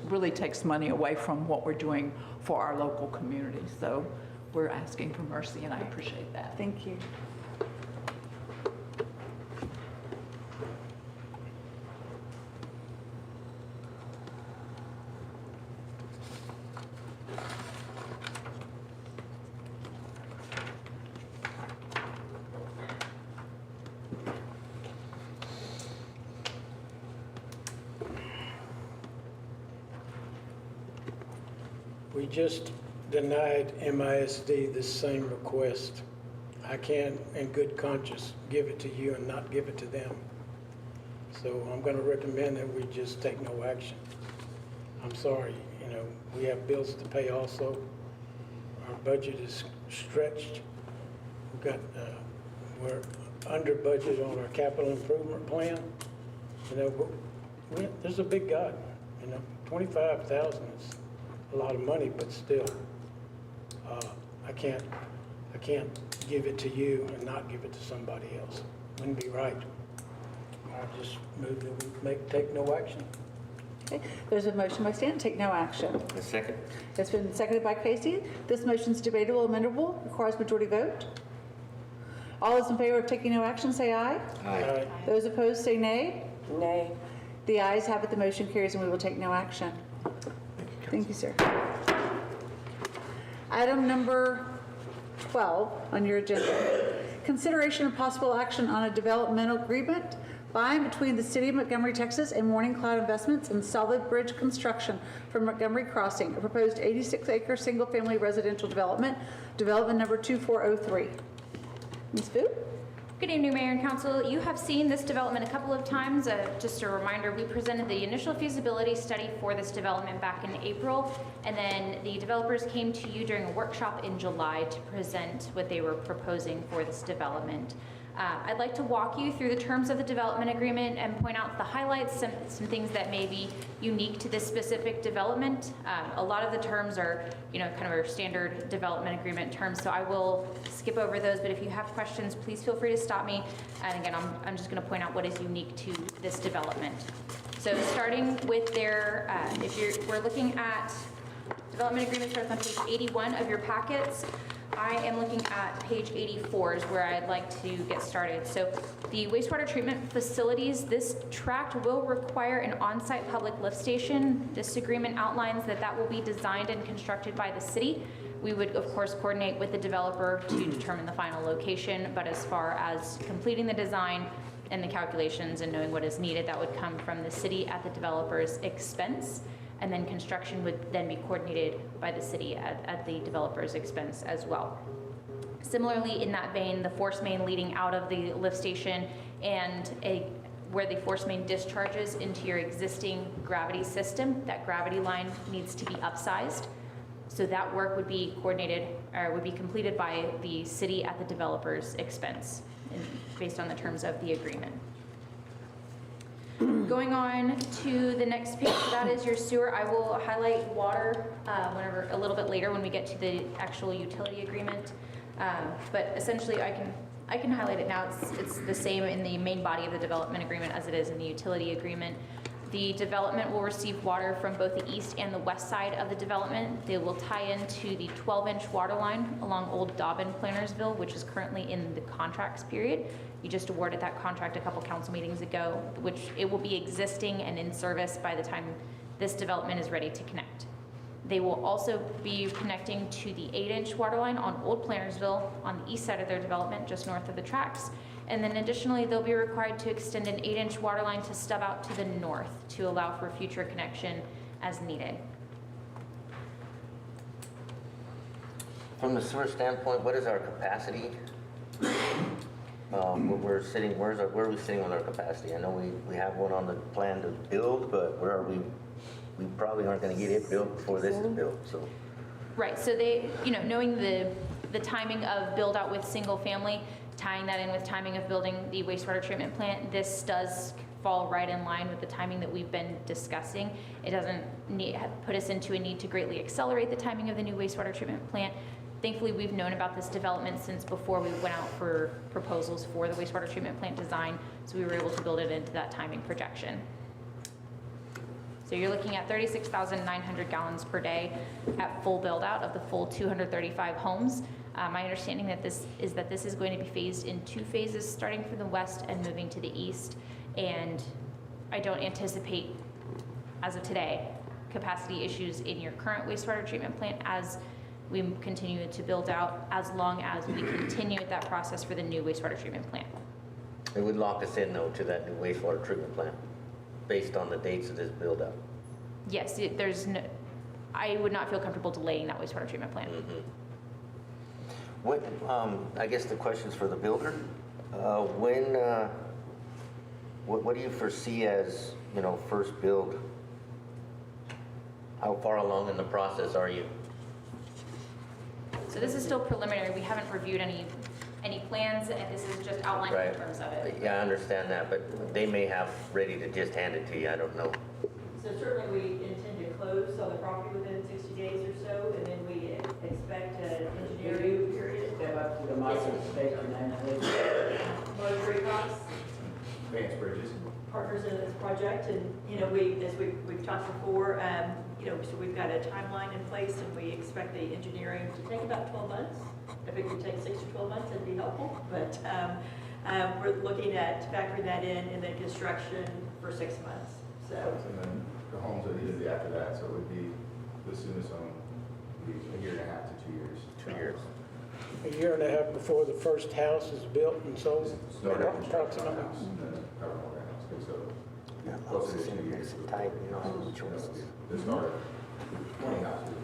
really takes money away from what we're doing for our local community. So we're asking for mercy, and I appreciate that. Thank you. We just denied MISD this same request. I can't, in good conscience, give it to you and not give it to them. So I'm going to recommend that we just take no action. I'm sorry, we have bills to pay also. Our budget is stretched. We're under budget on our capital improvement plan. There's a big God, 25,000 is a lot of money, but still, I can't give it to you and not give it to somebody else. Wouldn't be right. I just move that we take no action. Okay. There's a motion by Stan, take no action. A second. It's been seconded by Casey. This motion is debatable, amendable, requires majority vote. All those in favor of taking no action, say aye. Aye. Those opposed, say nay. Nay. The ayes have it, the motion carries, and we will take no action. Thank you, sir. Item number 12 on your agenda. Consideration of possible action on a developmental agreement by and between the City of Montgomery, Texas and Morning Cloud Investments in solid bridge construction for Montgomery Crossing, a proposed 86-acre single-family residential development number 2403. Ms. Fu? Good evening, Mayor and Council. You have seen this development a couple of times. Just a reminder, we presented the initial feasibility study for this development back in April, and then the developers came to you during a workshop in July to present what they were proposing for this development. I'd like to walk you through the terms of the development agreement and point out the highlights, some things that may be unique to this specific development. A lot of the terms are, kind of our standard development agreement terms, so I will skip over those, but if you have questions, please feel free to stop me. And again, I'm just going to point out what is unique to this development. So starting with their, we're looking at development agreement starts on page 81 of your packets. I am looking at page 84 is where I'd like to get started. So the wastewater treatment facilities, this tract will require an on-site public lift station. This agreement outlines that will be designed and constructed by the city. We would, of course, coordinate with the developer to determine the final location, but as far as completing the design and the calculations and knowing what is needed, that would come from the city at the developer's expense. And then construction would then be coordinated by the city at the developer's expense as well. Similarly, in that vein, the force main leading out of the lift station and where the force main discharges into your existing gravity system, that gravity line needs to be upsized. So that work would be coordinated or would be completed by the city at the developer's expense based on the terms of the agreement. Going on to the next page, that is your sewer. I will highlight water a little bit later when we get to the actual utility agreement. But essentially, I can highlight it now. It's the same in the main body of the development agreement as it is in the utility agreement. The development will receive water from both the east and the west side of the development. They will tie into the 12-inch water line along Old Dobbin Plantersville, which is currently in the contracts period. You just awarded that contract a couple council meetings ago, which it will be existing and in service by the time this development is ready to connect. They will also be connecting to the 8-inch water line on Old Plantersville on the east side of their development, just north of the tracks. And then additionally, they'll be required to extend an 8-inch water line to stub out to the north to allow for future connection as needed. From the sewer standpoint, what is our capacity? Where are we sitting with our capacity? I know we have one on the plan to build, but where are we? We probably aren't going to get it built before this is built, so. Right, so they, knowing the timing of build out with single family, tying that in with timing of building the wastewater treatment plant, this does fall right in line with the timing that we've been discussing. It doesn't put us into a need to greatly accelerate the timing of the new wastewater treatment plant. Thankfully, we've known about this development since before we went out for proposals for the wastewater treatment plant design, so we were able to build it into that timing projection. So you're looking at 36,900 gallons per day at full build out of the full 235 homes. My understanding that this is going to be phased in 2 phases, starting from the west and moving to the east. And I don't anticipate, as of today, capacity issues in your current wastewater treatment plant as we continue to build out, as long as we continue that process for the new wastewater treatment plant. It would lock us in, though, to that new wastewater treatment plant, based on the dates of this build-out. Yes, I would not feel comfortable delaying that wastewater treatment plant. Mm-hmm. What, I guess the question's for the builder. What do you foresee as, first build? How far along in the process are you? So this is still preliminary. We haven't reviewed any plans, and this is just outlining Right. in terms of it. Yeah, I understand that, but they may have ready to just hand it to you. I don't know. So certainly we intend to close on the property within 60 days or so, and then we expect an engineering period. Step up to the mic and state your name, please. Montgomery Vance Bridges. partners in this project, and as we've talked before, so we've got a timeline in place, and we expect the engineering to take about 12 months. If it could take 6 to 12 months, it'd be helpful, but we're looking at factoring that in, and then construction for 6 months. So. And then the homes would either be after that, so it would be the soonest home would be 1.5 to 2 years. 2 years. A year and a half before the first house is built and sold? Start Approximately. construction on the house, and then cover all that house, so closer to 2 years. The start, 20 houses.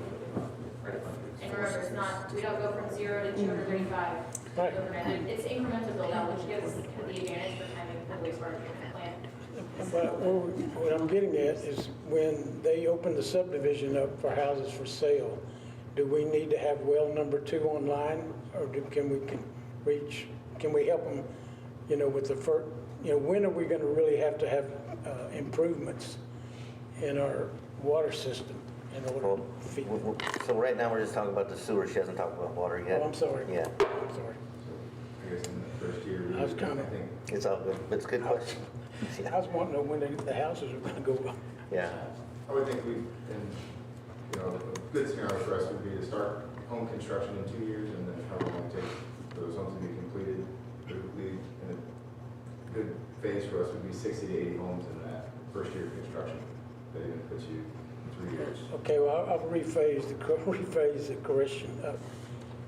And remember, we don't go from 0 to 235 Right. overnight. It's incremental build out, which gives the advantage for timing the wastewater treatment plant. But what I'm getting at is when they open the subdivision up for houses for sale, do we need to have well number 2 online, or can we help them, with the first, when are we going to really have to have improvements in our water system in order to feed? So right now, we're just talking about the sewer. She hasn't talked about water yet. Oh, I'm sorry. Yeah. I'm sorry. I guess in the first year, I was kind of, It's all good. It's a good question. I was wanting to know when the houses are going to go up. Yeah. I would think a good scenario for us would be to start home construction in 2 years, and then however long it takes for those homes to be completed. Typically, in a good phase for us would be 60 to 80 homes in that first year of construction. That even puts you 3 years. Okay, well, I'll rephrase the question.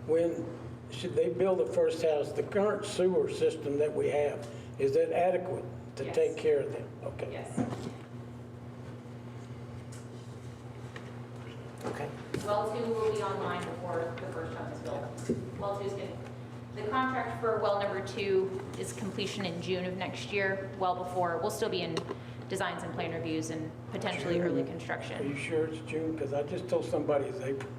When should they build the first house? The current sewer system that we have, is that adequate to Yes. take care of them? Okay. Yes. Okay. Well 2 will be online before the first home is built. Well 2 is good. The contract for well number 2 is completion in June of next year, well before, we'll still be in designs and plan reviews and potentially early Are construction. you sure it's June? Because I just told somebody it's April.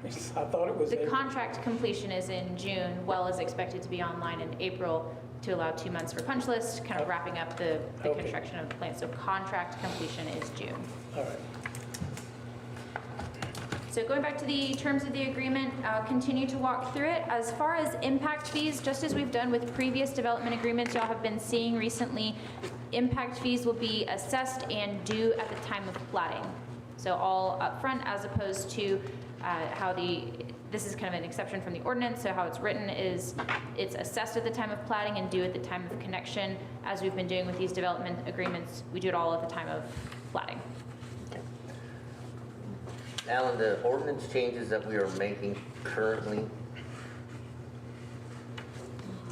I thought it was The April. contract completion is in June, well is expected to be online in April to allow 2 months for punch list, kind of wrapping up the Okay. construction of the plant. So contract completion is June. All right. So going back to the terms of the agreement, I'll continue to walk through it. As far as impact fees, just as we've done with previous development agreements y'all have been seeing recently, impact fees will be assessed and due at the time of platting. So all upfront, as opposed to this is kind of an exception from the ordinance, so how it's written is it's assessed at the time of platting and due at the time of connection. As we've been doing with these development agreements, we do it all at the time of platting. Alan, the ordinance changes that we are making currently,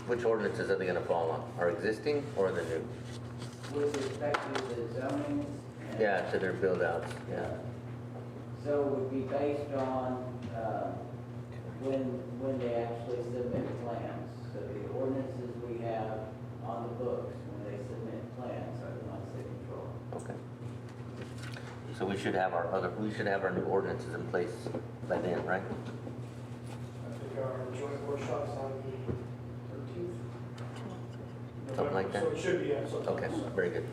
which ordinances are they going to fall on? Our existing or the new? With respect to the zoning? Yeah, to their build outs, yeah. So it would be based on when they actually submit plans. So the ordinances we have on the books, when they submit plans, are the ones they control. Okay. So we should have our new ordinances in place by then, right? I think our joint workshop's on the 13th. Something like that? So it should be, yeah. sometime. Okay, very good.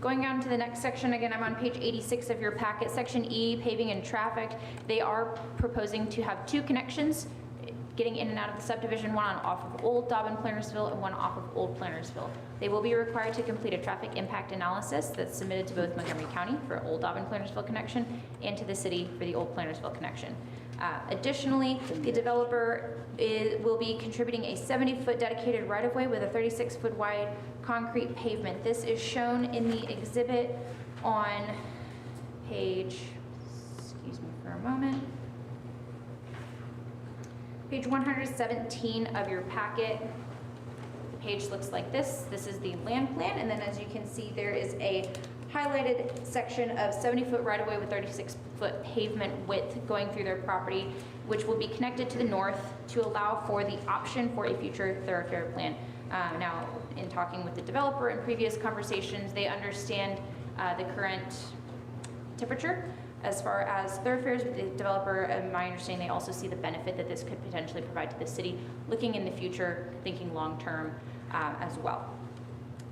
Going on to the next section, again, I'm on page 86 of your packet, section E, paving and traffic. They are proposing to have 2 connections getting in and out of the subdivision, one on off of Old Dobbin-Plantersville and one off of Old Plantersville. They will be required to complete a traffic impact analysis that's submitted to both Montgomery County for Old Dobbin-Plantersville connection and to the city for the Old Plantersville connection. Additionally, the developer will be contributing a 70-foot dedicated right-of-way with a 36-foot wide concrete pavement. This is shown in the exhibit on page, excuse me for a moment, page 117 of your packet. The page looks like this. This is the land plan, and then as you can see, there is a highlighted section of 70-foot right-of-way with 36-foot pavement width going through their property, which will be connected to the north to allow for the option for a future thoroughfare plan. Now, in talking with the developer in previous conversations, they understand the current temperature as far as thoroughfares. The developer, in my understanding, they also see the benefit that this could potentially provide to the city, looking in the future, thinking long-term as well.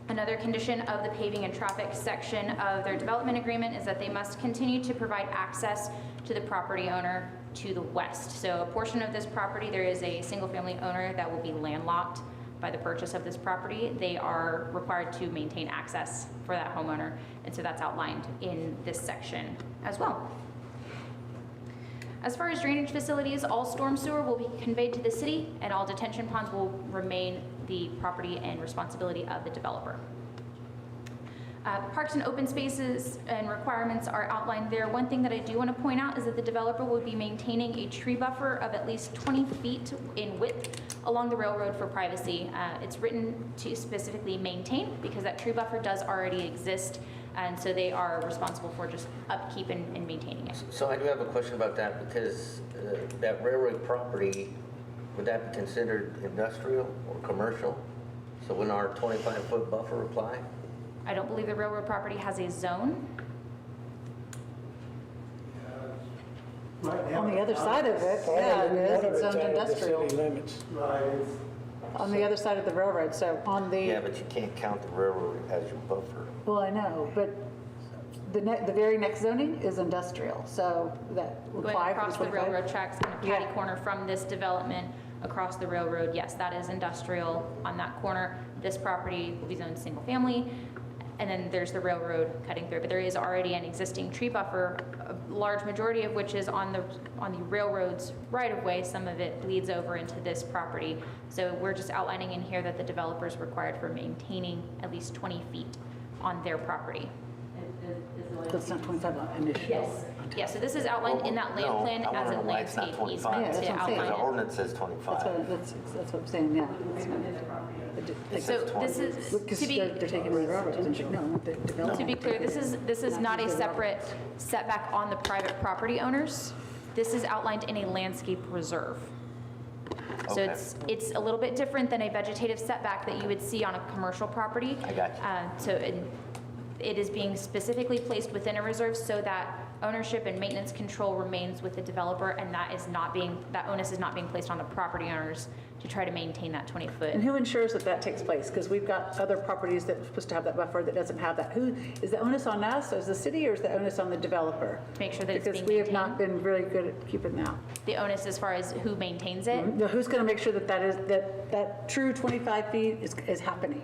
Another condition of the paving and traffic section of their development agreement is that they must continue to provide access to the property owner to the west. So a portion of this property, there is a single-family owner that will be landlocked by the purchase of this property. They are required to maintain access for that homeowner, and so that's outlined in this section as well. As far as drainage facilities, all storm sewer will be conveyed to the city, and all detention ponds will remain the property and responsibility of the developer. Parks and open spaces and requirements are outlined there. One thing that I do want to point out is that the developer will be maintaining a tree buffer of at least 20 feet in width along the railroad for privacy. It's written to specifically maintain because that tree buffer does already exist, and so they are responsible for just upkeep and maintaining it. So I do have a question about that, because that railroad property, would that be considered industrial or commercial? So wouldn't our 25-foot buffer apply? I don't believe the railroad property has a zone. On the other side of it, yeah, it is, it's zoned industrial. Right. On the other side of the railroad, so on the. Yeah, but you can't count the railroad as your buffer. Well, I know, but the very next zoning is industrial, so that would Going apply across for the 25? railroad tracks, kind of catty corner from this development across the railroad, yes, that is industrial on that corner. This property will be zoned single family, and then there's the railroad cutting through. But there is already an existing tree buffer, a large majority of which is on the railroad's right of way. Some of it bleeds over into this property. So we're just outlining in here that the developer is required for maintaining at least 20 feet on their property. That's not 25 initial. Yes. Yeah, so this is outlined in that land plan as a landscape easement to outline The it. ordinance says 25. That's what I'm saying, yeah. So this is, Because to be, they're taking the railroad, no, the developer. to be clear, this is not a separate setback on the private property owners. This is outlined in a landscape reserve. So Okay. it's a little bit different than a vegetative setback that you would see on a commercial property. I got you. So it is being specifically placed within a reserve so that ownership and maintenance control remains with the developer, and that onus is not being placed on the property owners to try to maintain that 20-foot. And who ensures that that takes place? Because we've got other properties that are supposed to have that buffer that doesn't have that. Who, is the onus on us as the city, or is the onus on the developer? To make sure that it's being Because we have not maintained. been really good at keeping that. The onus as far as who maintains it. Now, who's going to make sure that that true 25 feet is happening?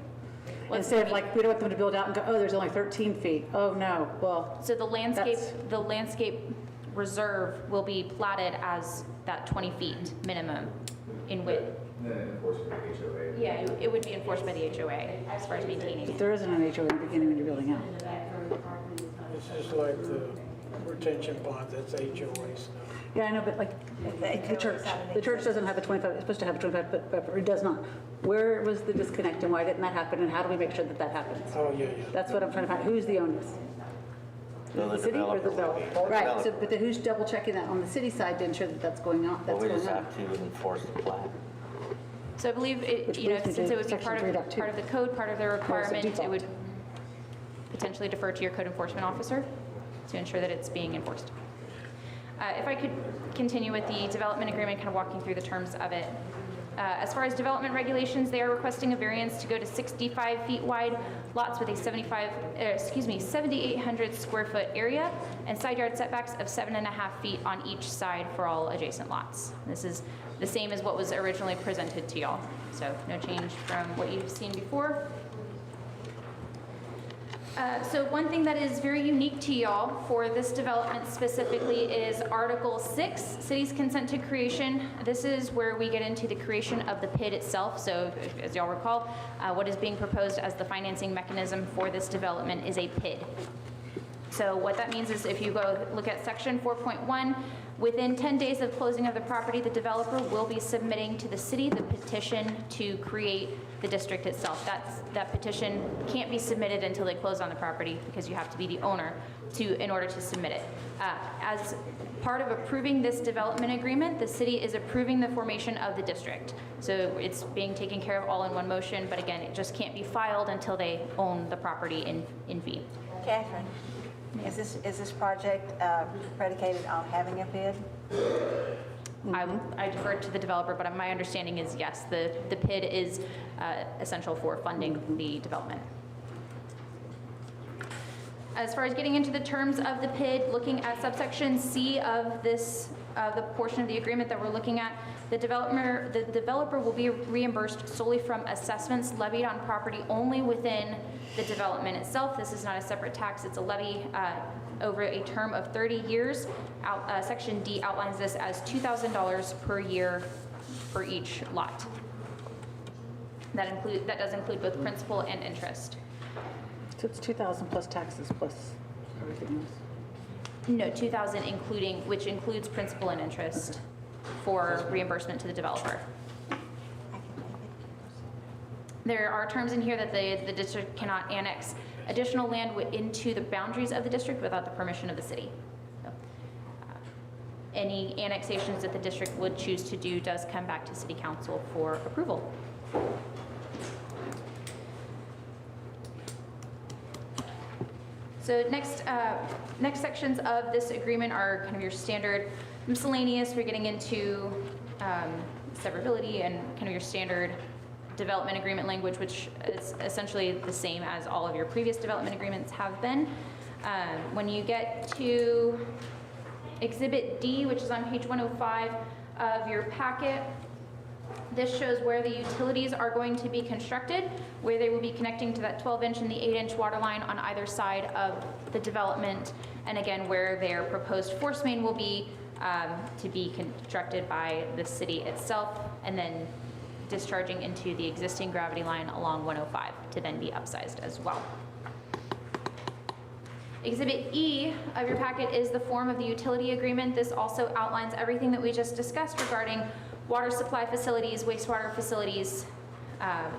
Instead of like, we don't want them to build out and go, oh, there's only 13 feet. Oh, no, well. So the landscape reserve will be platted as that 20 feet minimum in width. And then enforced by the HOA. Yeah, it would be enforced by the HOA as far as maintaining. If there isn't an HOA in the beginning when you're building out. It's just like the retention ponds, that's HOA stuff. Yeah, I know, but like the church doesn't have a 25, it's supposed to have a 25 foot buffer, it does not. Where was the disconnect and why didn't that happen, and how do we make sure that that happens? Oh, yeah. That's what I'm trying to find, who's the onus? No, the city or the developer. developer? Right, so, but who's double checking that on the city side to ensure that that's going on, Well, that's we going just on? have to enforce the plan. So I believe it, Which you know, brings me since to it would be section part 3.2. of the code, part of the requirement, it default. would potentially defer to your code enforcement officer to ensure that it's being enforced. If I could continue with the development agreement, kind of walking through the terms of it. As far as development regulations, they are requesting a variance to go to 65 feet wide lots with a 7,800 square foot area and side yard setbacks of 7.5 feet on each side for all adjacent lots. This is the same as what was originally presented to y'all, so no change from what you've seen before. So one thing that is very unique to y'all for this development specifically is Article 6, City's Consent to Creation. This is where we get into the creation of the PID itself. So as y'all recall, what is being proposed as the financing mechanism for this development is a PID. So what that means is if you go look at section 4.1, within 10 days of closing of the property, the developer will be submitting to the city the petition to create the district itself. That petition can't be submitted until they close on the property because you have to be the owner in order to submit it. As part of approving this development agreement, the city is approving the formation of the district. So it's being taken care of all in one motion, but again, it just can't be filed until they own the property in fee. Catherine, is this project predicated on having a bid? I defer to the developer, but my understanding is yes, the PID is essential for funding the development. As far as getting into the terms of the PID, looking at subsection C of this, the portion of the agreement that we're looking at, the developer will be reimbursed solely from assessments levied on property only within the development itself. This is not a separate tax, it's a levy over a term of 30 years. Section D outlines this as $2,000 per year for each lot. That does include both principal and interest. So it's 2,000 plus taxes plus everything else. No, 2,000 which includes principal and interest for reimbursement to the developer. There are terms in here that the district cannot annex additional land into the boundaries of the district without the permission of the city. So, any annexations that the district would choose to do does come back to City Council for approval. So next sections of this agreement are kind of your standard miscellaneous. We're getting into severability and kind of your standard development agreement language, which is essentially the same as all of your previous development agreements have been. When you get to Exhibit D, which is on page 105 of your packet, this shows where the utilities are going to be constructed, where they will be connecting to that 12-inch and the 8-inch water line on either side of the development, and again, where their proposed force main will be to be constructed by the city itself, and then discharging into the existing gravity line along 105 to then be upsized as well. Exhibit E of your packet is the form of the utility agreement. This also outlines everything that we just discussed regarding water supply facilities, wastewater facilities,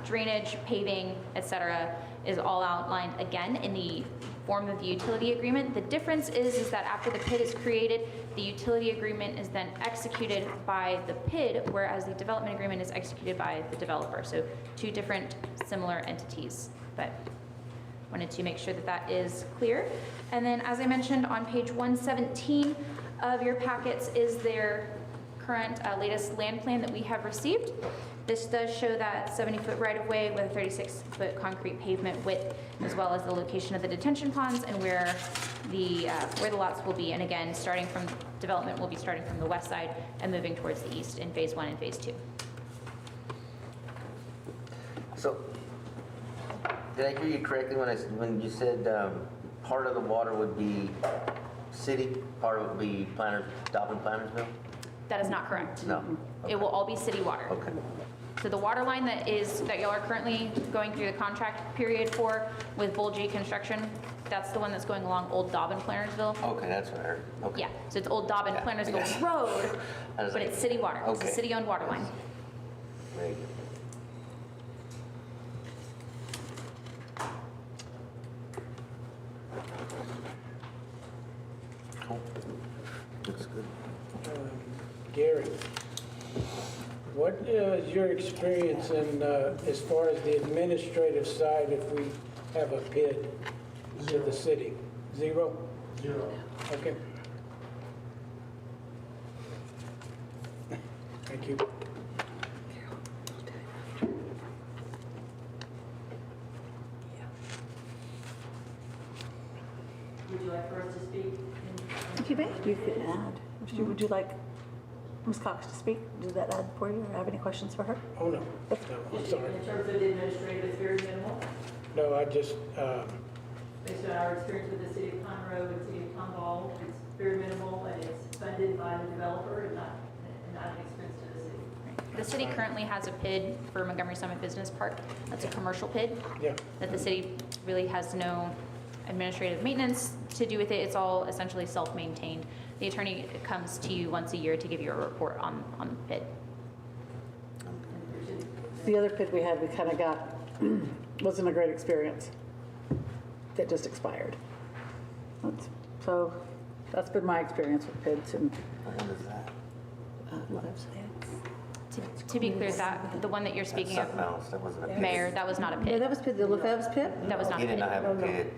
drainage, paving, etc. is all outlined again in the form of the utility agreement. The difference is that after the PID is created, the utility agreement is then executed by the PID, whereas the development agreement is executed by the developer. So two different similar entities. But Wanted to make sure that that is clear. And then, as I mentioned, on page 117 of your packets is their current latest land plan that we have received. This does show that 70-foot right-of-way with a 36-foot concrete pavement width, as well as the location of the detention ponds and where the lots will be. And again, development will be starting from the west side and moving towards the east in phase 1 and phase 2. So, did I hear you correctly when you said part of the water would be city, part of it would be Dobbin Plantersville? That is not correct. No. It will all be city water. Okay. So the water line that y'all are currently going through the contract period for with Bull G Construction, that's the one that's going along Old Dobbin Plantersville. Okay, that's what I heard. Okay. Yeah, so it's Old Dobbin Plantersville Road, but it's city water. It's a Okay. city-owned water line. Very good. Cool. Looks good. Gary, what is your experience in, as far as the administrative side if we have a PID to the city? Zero? Zero. Okay. Thank you. Would you like for us to speak? If you may, you could add. Would you like Ms. Cox to speak? Does that add for you, or have any questions for her? Oh, no. No, I'm sorry. In terms of the administrative, it's very minimal. No, I just, Based on our experience with the city of Conroe and city of Tomball, it's very minimal and it's funded by the developer and not an expense to the city. The city currently has a PID for Montgomery Summit Business Park. That's a commercial PID. Yeah. That the city really has no administrative maintenance to do with it. It's all essentially self-maintained. The attorney comes to you once a year to give you a report on the PID. The other PID we had, we kind of got, wasn't a great experience. That just expired. So that's been my experience with PIDs. And What is that? To be clear, that the one that you're speaking That's of, Balanced. That wasn't a PID. Mayor, that was not a no, PID. that was PID. The LaFeve's PID? That was not a He did not PID. have a PID.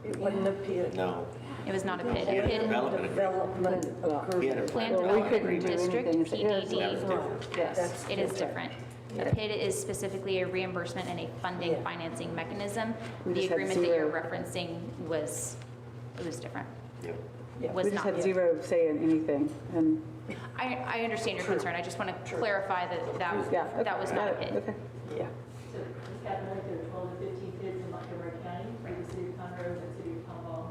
It wasn't a PID. No. It was not a PID. He A had a PID, development agreement. He had a Plan Well, we Development couldn't do District, anything. That was PDD. different. Yes. It is different. A PID is specifically a reimbursement and a funding financing mechanism. We The just had agreement that you're zero. referencing was different. Yep. Was We just not. had zero say in anything. And I understand your concern. I just want to clarify that yeah, that was not a PID. Okay. Yeah. So, Ms. Captain, there are 12 to 15 PIDs in Montgomery County for the city of Conroe and the city of Tomball.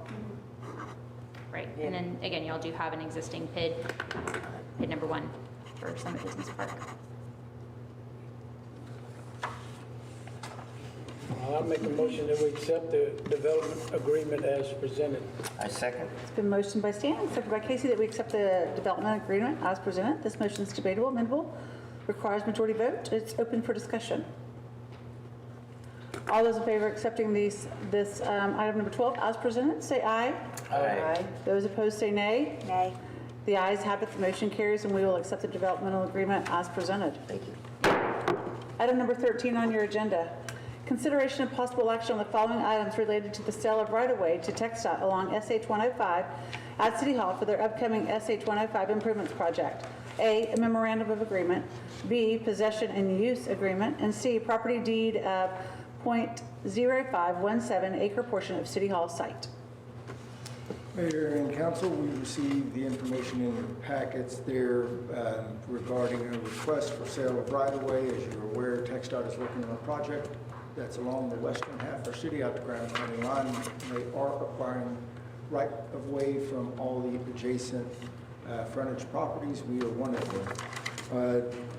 Right. And then again, y'all do have an existing PID, PID number 1 for Summit Business Park. I'll make a motion that we accept the development agreement as presented. I second. It's been motioned by Stan, seconded by Casey, that we accept the development agreement as presented. This motion is debatable, amendable, requires majority vote. It's open for discussion. All those in favor of accepting this item number 12 as presented, say aye. Aye. Those opposed, say nay. Nay. The ayes have it, the motion carries, and we will accept the developmental agreement as presented. Thank you. Item number 13 on your agenda. Consideration of possible action on the following items related to the sale of right-of-way to TxDOT along SH 105 at City Hall for their upcoming SH 105 improvements project. A memorandum of agreement. B, possession and use agreement. And C, property deed of .0517 acre portion of City Hall site. Mayor and council, we received the information in your packets there regarding a request for sale of right-of-way. As you're aware, TxDOT is working on a project that's along the western half of our city out to Grand County line. They are acquiring right-of-way from all the adjacent frontage properties. We are one of them.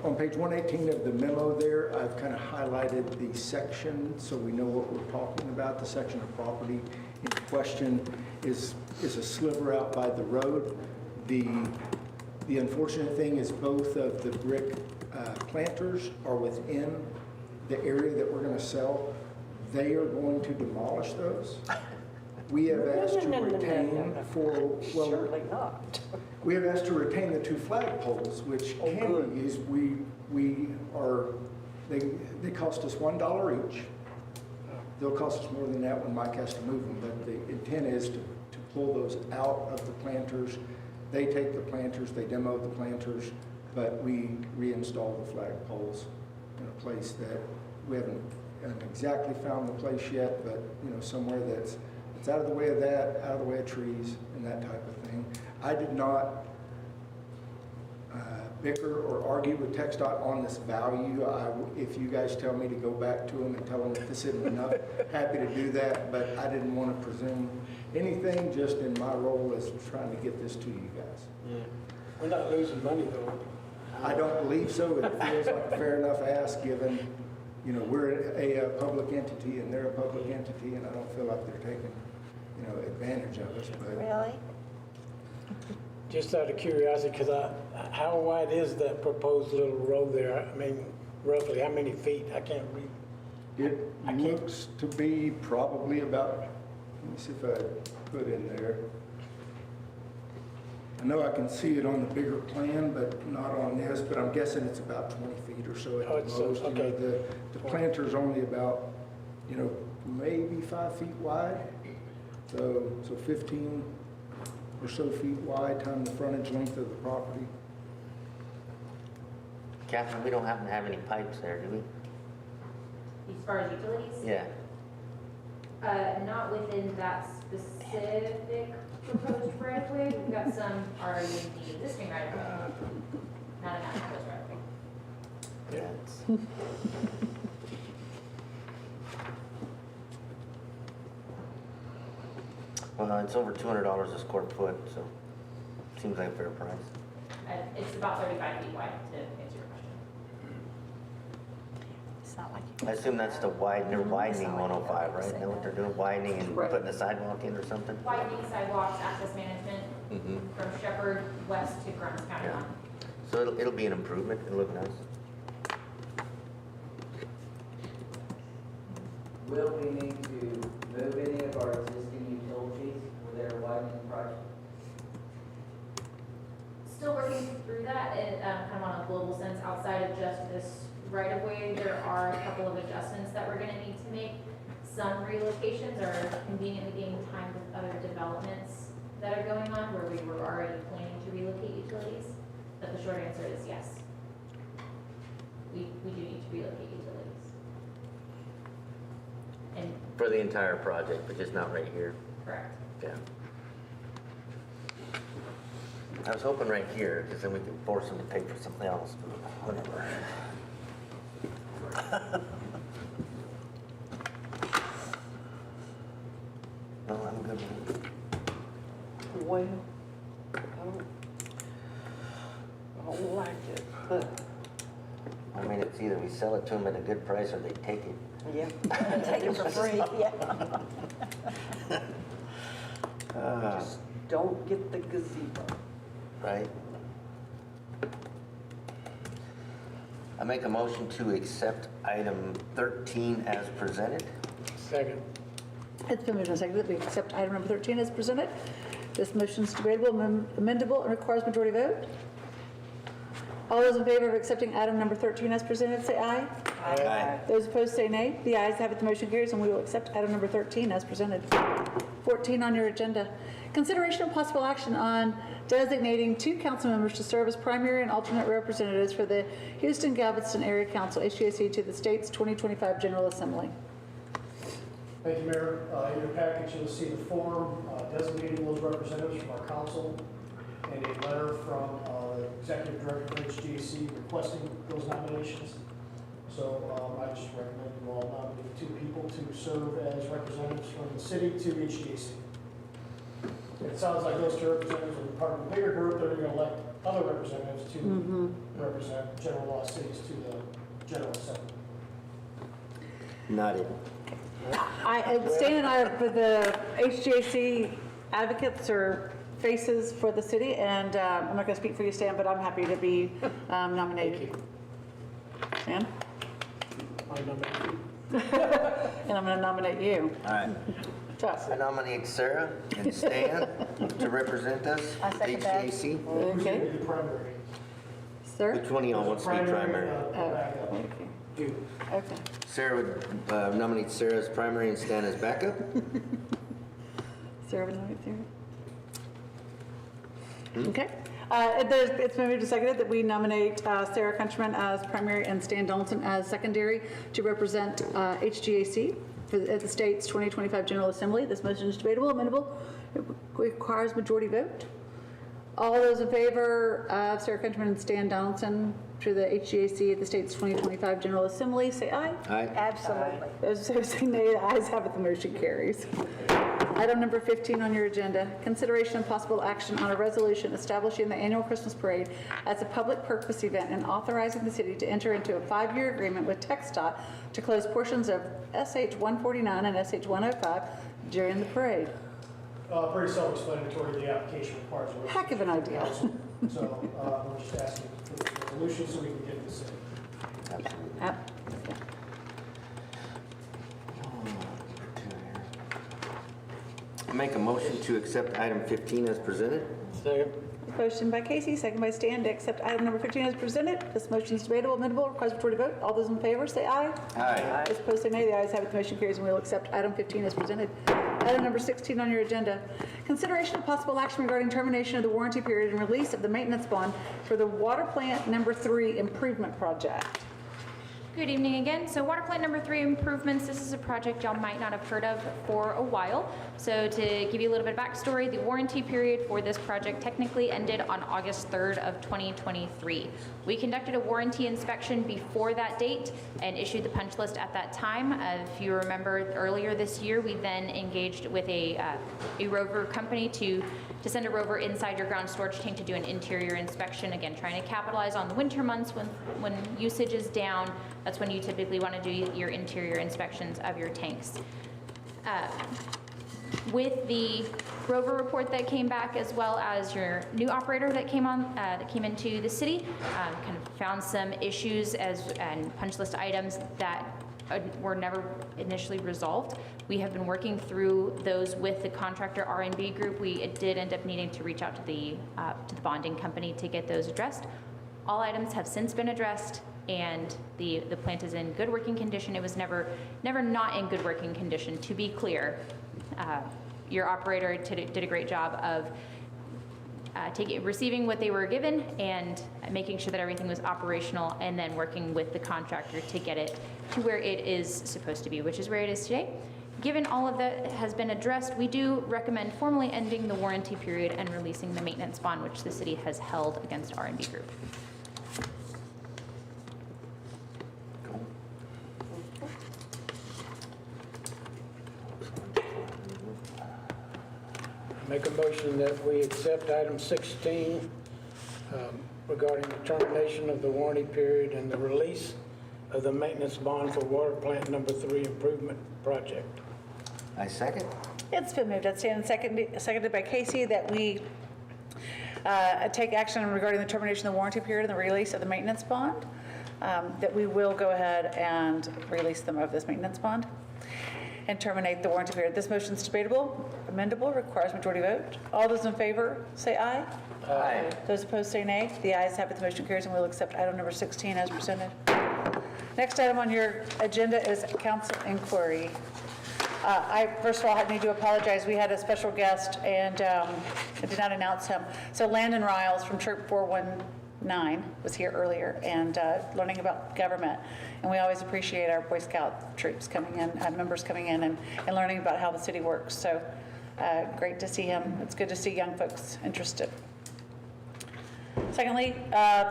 On page 118 of the memo there, I've kind of highlighted the section so we know what we're talking about. The section of property in question is a sliver out by the road. The unfortunate thing is both of the brick planters are within the area that we're going to sell. They are going to demolish those. We have asked to retain Surely not. we have asked to retain the 2 flagpoles, which can be used. They cost us $1 each. They'll cost us more than that when Mike has to move them, but the intent is to pull those out of the planters. They take the planters, they demo the planters, but we reinstall the flag poles in a place that we haven't exactly found the place yet, but somewhere that's out of the way of that, out of the way of trees and that type of thing. I did not bicker or argue with TxDOT on this value. If you guys tell me to go back to them and tell them that this isn't enough, happy to do that, but I didn't want to presume anything, just in my role as trying to get this to you guys. Yeah. We're not losing money though. I don't believe so. It feels like a fair enough ask, given, we're a public entity and they're a public entity, and I don't feel like they're taking, advantage of us. But Really? Just out of curiosity, because how wide is that proposed little road there? I mean, roughly, how many feet? I can't read. It looks to be probably about, let me see if I put in there. I know I can see it on the bigger plan, but not on this, but I'm guessing it's about 20 feet or so at the most. Okay. The planter's only about, maybe 5 feet wide. So 15 or so feet wide times the frontage length of the property. Catherine, we don't happen to have any pipes there, do we? As far as utilities? Yeah. Not within that specific proposed right of way. We've got some already in the existing right of way. Not in that proposed right of way. Yeah. Well, it's over $200 a square foot, so seems like a fair price. It's about 35 feet wide, to answer your question. It's not like I assume that's the they're widening 105, right? Is that what they're doing, widening and putting a sidewalk in or something? Widening sidewalks, access management from Shepherd west to Grimes County Yeah. line. So it'll be an improvement, it'll look nice. Will we need to move any of our existing utilities with their widening project? Still working through that, and kind of on a global sense, outside of just this right of way, there are a couple of adjustments that we're going to need to make. Some relocations are conveniently being timed with other developments that are going on where we were already planning to relocate utilities. But the short answer is yes. We do need to relocate utilities. And For the entire project, but just not right here. correct. Yeah. I was hoping right here, because then we can force them to pay for something else, but whatever. No, I'm good with it. Well, I don't like it, but I mean, it's either we sell it to them at a good price or they take it. yeah. take it for free, yeah. Just don't get the gazebo. Right? I make a motion to accept item 13 as presented. Second. It's been moved and seconded that we accept item number 13 as presented. This motion is debatable, amendable, and requires majority vote. All those in favor of accepting item number 13 as presented, say aye. Aye. Those opposed, say nay. The ayes have it, the motion carries, and we will accept item number 13 as presented. 14 on your agenda. Consideration of possible action on designating 2 council members to serve as primary and alternate representatives for the Houston-Galveston Area Council, HGAC, to the state's 2025 General Assembly. Thank you, Mayor. In your package, you'll see the form designating those representatives from our council and a letter from the executive director of HGAC requesting those nominations. So I just recommend you all nominate 2 people to serve as representatives from the city to HGAC. It sounds like those 2 representatives are part of a bigger group. They're going to elect other representatives to represent general law cities to the General Assembly. Noted. Stan and I are for the HGAC advocates or faces for the city, and I'm not going to speak for you, Stan, but I'm happy to be nominated. Stan? I nominate you. And I'm going to nominate you. All right. Chuck. I nominate Sarah and Stan to represent us, I second that. HGAC. Who's going to Okay. be the primary? Sir? Which one of y'all wants to be primary? Okay. Do. Okay. Sarah would nominate Sarah as primary and Stan as backup. Sarah, would you like Sarah? Okay. It's been moved and seconded that we nominate Sarah Countryman as primary and Stan Donaldson as secondary to represent HGAC at the state's 2025 General Assembly. This motion is debatable, amendable. It requires majority vote. All those in favor of Sarah Countryman and Stan Donaldson to the HGAC at the state's 2025 General Assembly, say aye. Aye. Absolutely. Those opposed say nay. The ayes have it, the motion carries. Item number 15 on your agenda, consideration and possible action on a resolution establishing the annual Christmas parade as a public purpose event and authorizing the city to enter into a 5-year agreement with TxDOT to close portions of SH 149 and SH 105 during the parade. Pretty self-explanatory, the application requires a Heck of an idea. So we're just asking for the resolution so we can get this in. Make a motion to accept item 15 as presented. Second. Motion by Casey, second by Stan to accept item number 15 as presented. This motion is debatable, amendable, requires majority vote. All those in favor say aye. Aye. Those opposed say nay. The ayes have it, the motion carries, and we will accept item 15 as presented. Item number 16 on your agenda, consideration of possible action regarding termination of the warranty period and release of the maintenance bond for the water plant number 3 improvement project. Good evening again. So water plant number 3 improvements, this is a project y'all might not have heard of for a while. So to give you a little bit of backstory, the warranty period for this project technically ended on August 3rd of 2023. We conducted a warranty inspection before that date and issued the punch list at that time. If you remember earlier this year, we then engaged with a rover company to send a rover inside your ground storage tank to do an interior inspection. Again, trying to capitalize on the winter months when usage is down. That's when you typically want to do your interior inspections of your tanks. With the rover report that came back, as well as your new operator that came into the city, kind of found some issues and punch list items that were never initially resolved. We have been working through those with the contractor R&B group. We did end up needing to reach out to the bonding company to get those addressed. All items have since been addressed, and the plant is in good working condition. It was never not in good working condition. To be clear, your operator did a great job of receiving what they were given and making sure that everything was operational, and then working with the contractor to get it to where it is supposed to be, which is where it is today. Given all of that has been addressed, we do recommend formally ending the warranty period and releasing the maintenance bond, which the city has held against R&B Group. Make a motion that we accept item 16 regarding the termination of the warranty period and the release of the maintenance bond for water plant number 3 improvement project. I second. It's been moved and seconded by Casey that we take action regarding the termination of the warranty period and the release of the maintenance bond, that we will go ahead and release them of this maintenance bond and terminate the warranty period. This motion is debatable, amendable, requires majority vote. All those in favor say aye. Aye. Those opposed say nay. The ayes have it, the motion carries, and we'll accept item number 16 as presented. Next item on your agenda is council inquiry. First of all, I need to apologize. We had a special guest, and I did not announce him. So Landon Riles from Chirp 419 was here earlier and learning about government. And we always appreciate our Boy Scout troops coming in, members coming in and learning about how the city works. So great to see him. It's good to see young folks interested. Secondly,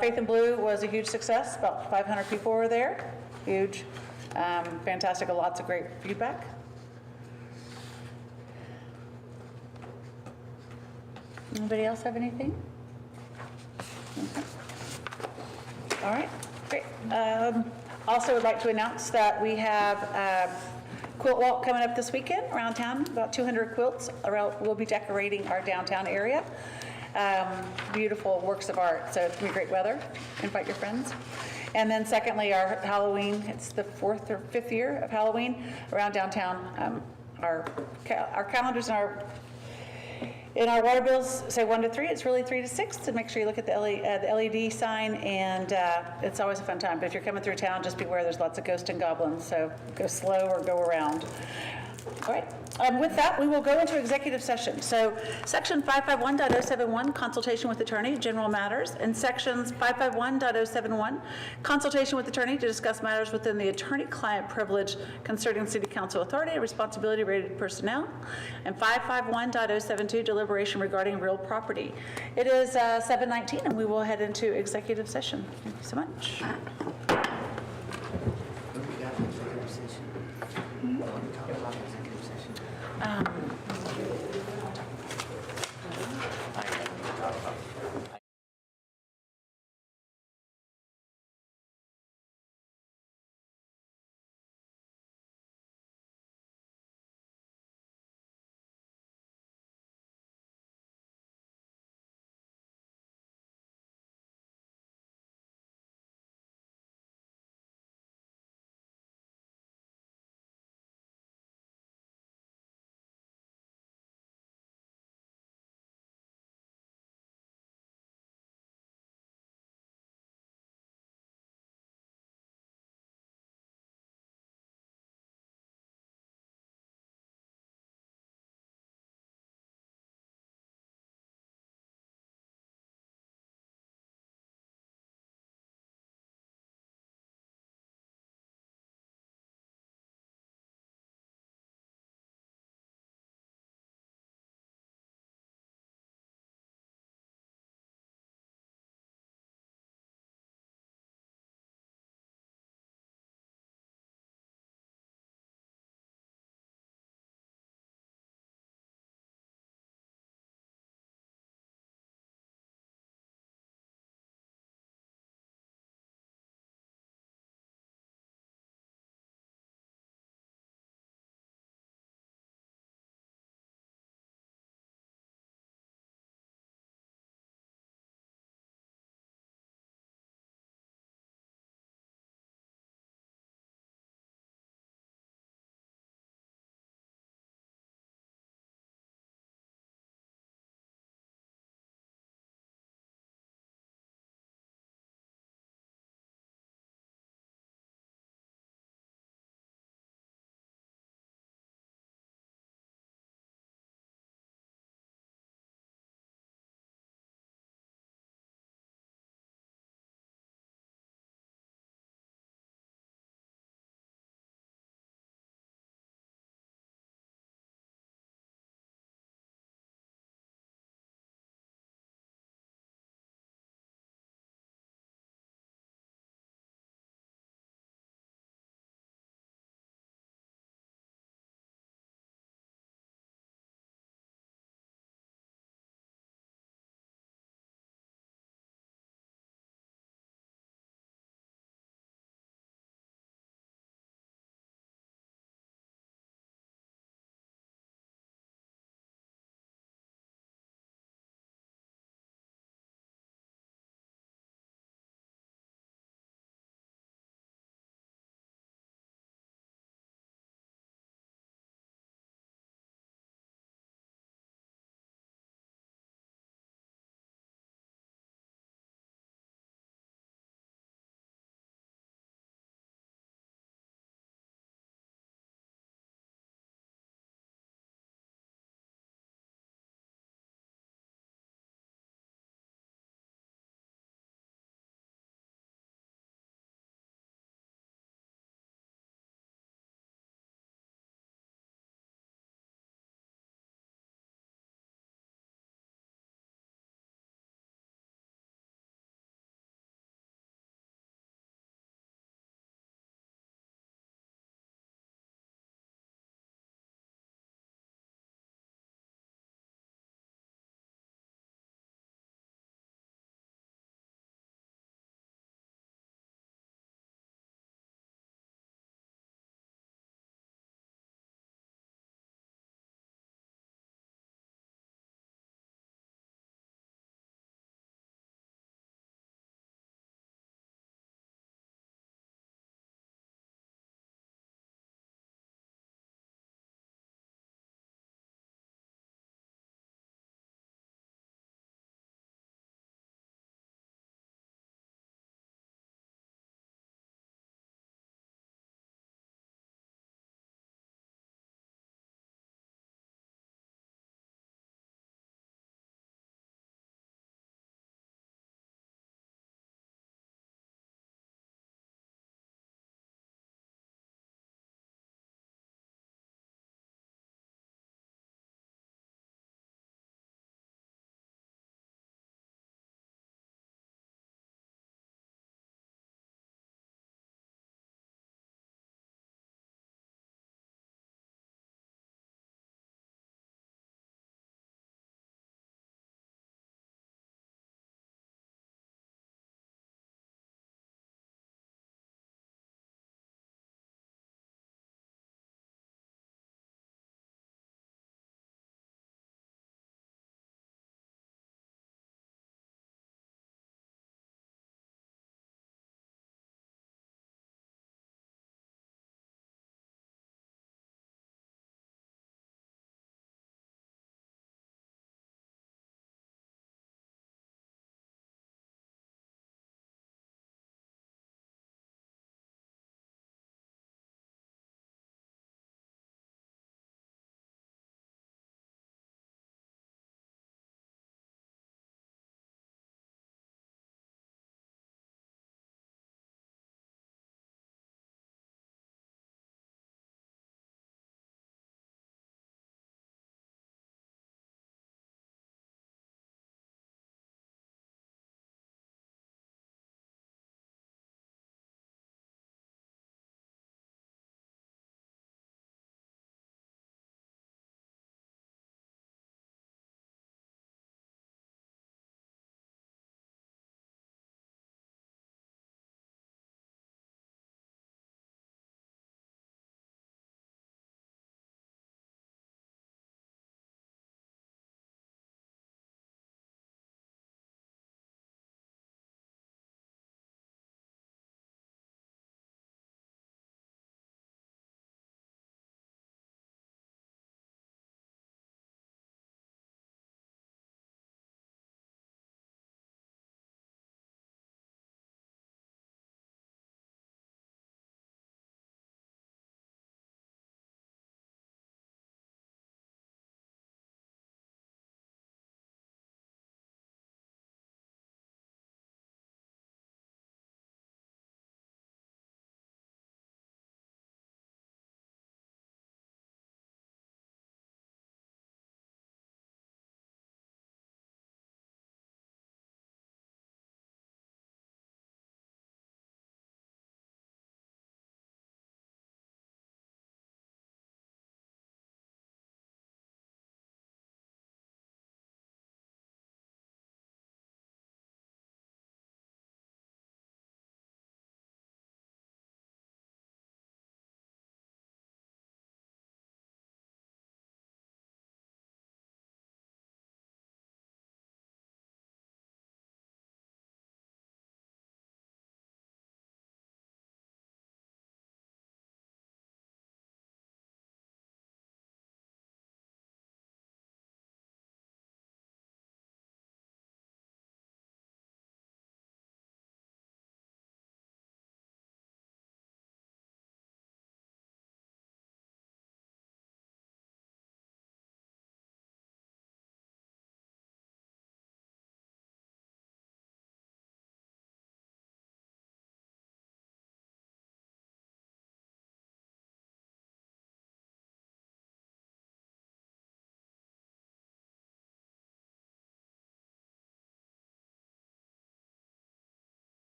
Faith in Blue was a huge success. About 500 people were there. Huge. Fantastic. Lots of great feedback. Anybody else have anything? Okay. All right, great. Also would like to announce that we have quilt walk coming up this weekend around town. About 200 quilts will be decorating our downtown area. Beautiful works of art, so it's going to be great weather. Invite your friends. And then secondly, our Halloween, it's the 4th or 5th year of Halloween around downtown. Our calendars and our In our water bills, say 1 to 3, it's really 3 to 6, to make sure you look at the LED sign, and it's always a fun time. But if you're coming through town, just beware, there's lots of ghosts and goblins, so go slow or go around. All right, with that, we will go into executive session. So section 551.071, consultation with attorney, general matters, and sections 551.071, consultation with attorney to discuss matters within the attorney-client privilege concerning city council authority and responsibility related personnel, and 551.072, deliberation regarding real property. It is 7:19, and we will head into executive session. Thank you so much.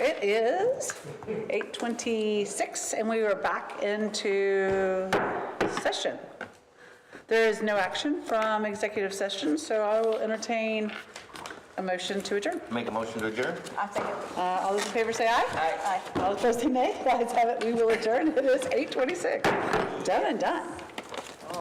It is 8:26, and we are back into session. There is no action from executive session, so I will entertain a motion to adjourn. Make a motion to adjourn? I think it. All those in favor say aye. Aye. All opposed say nay. The ayes have it. We will adjourn. It is 8:26. Done and done.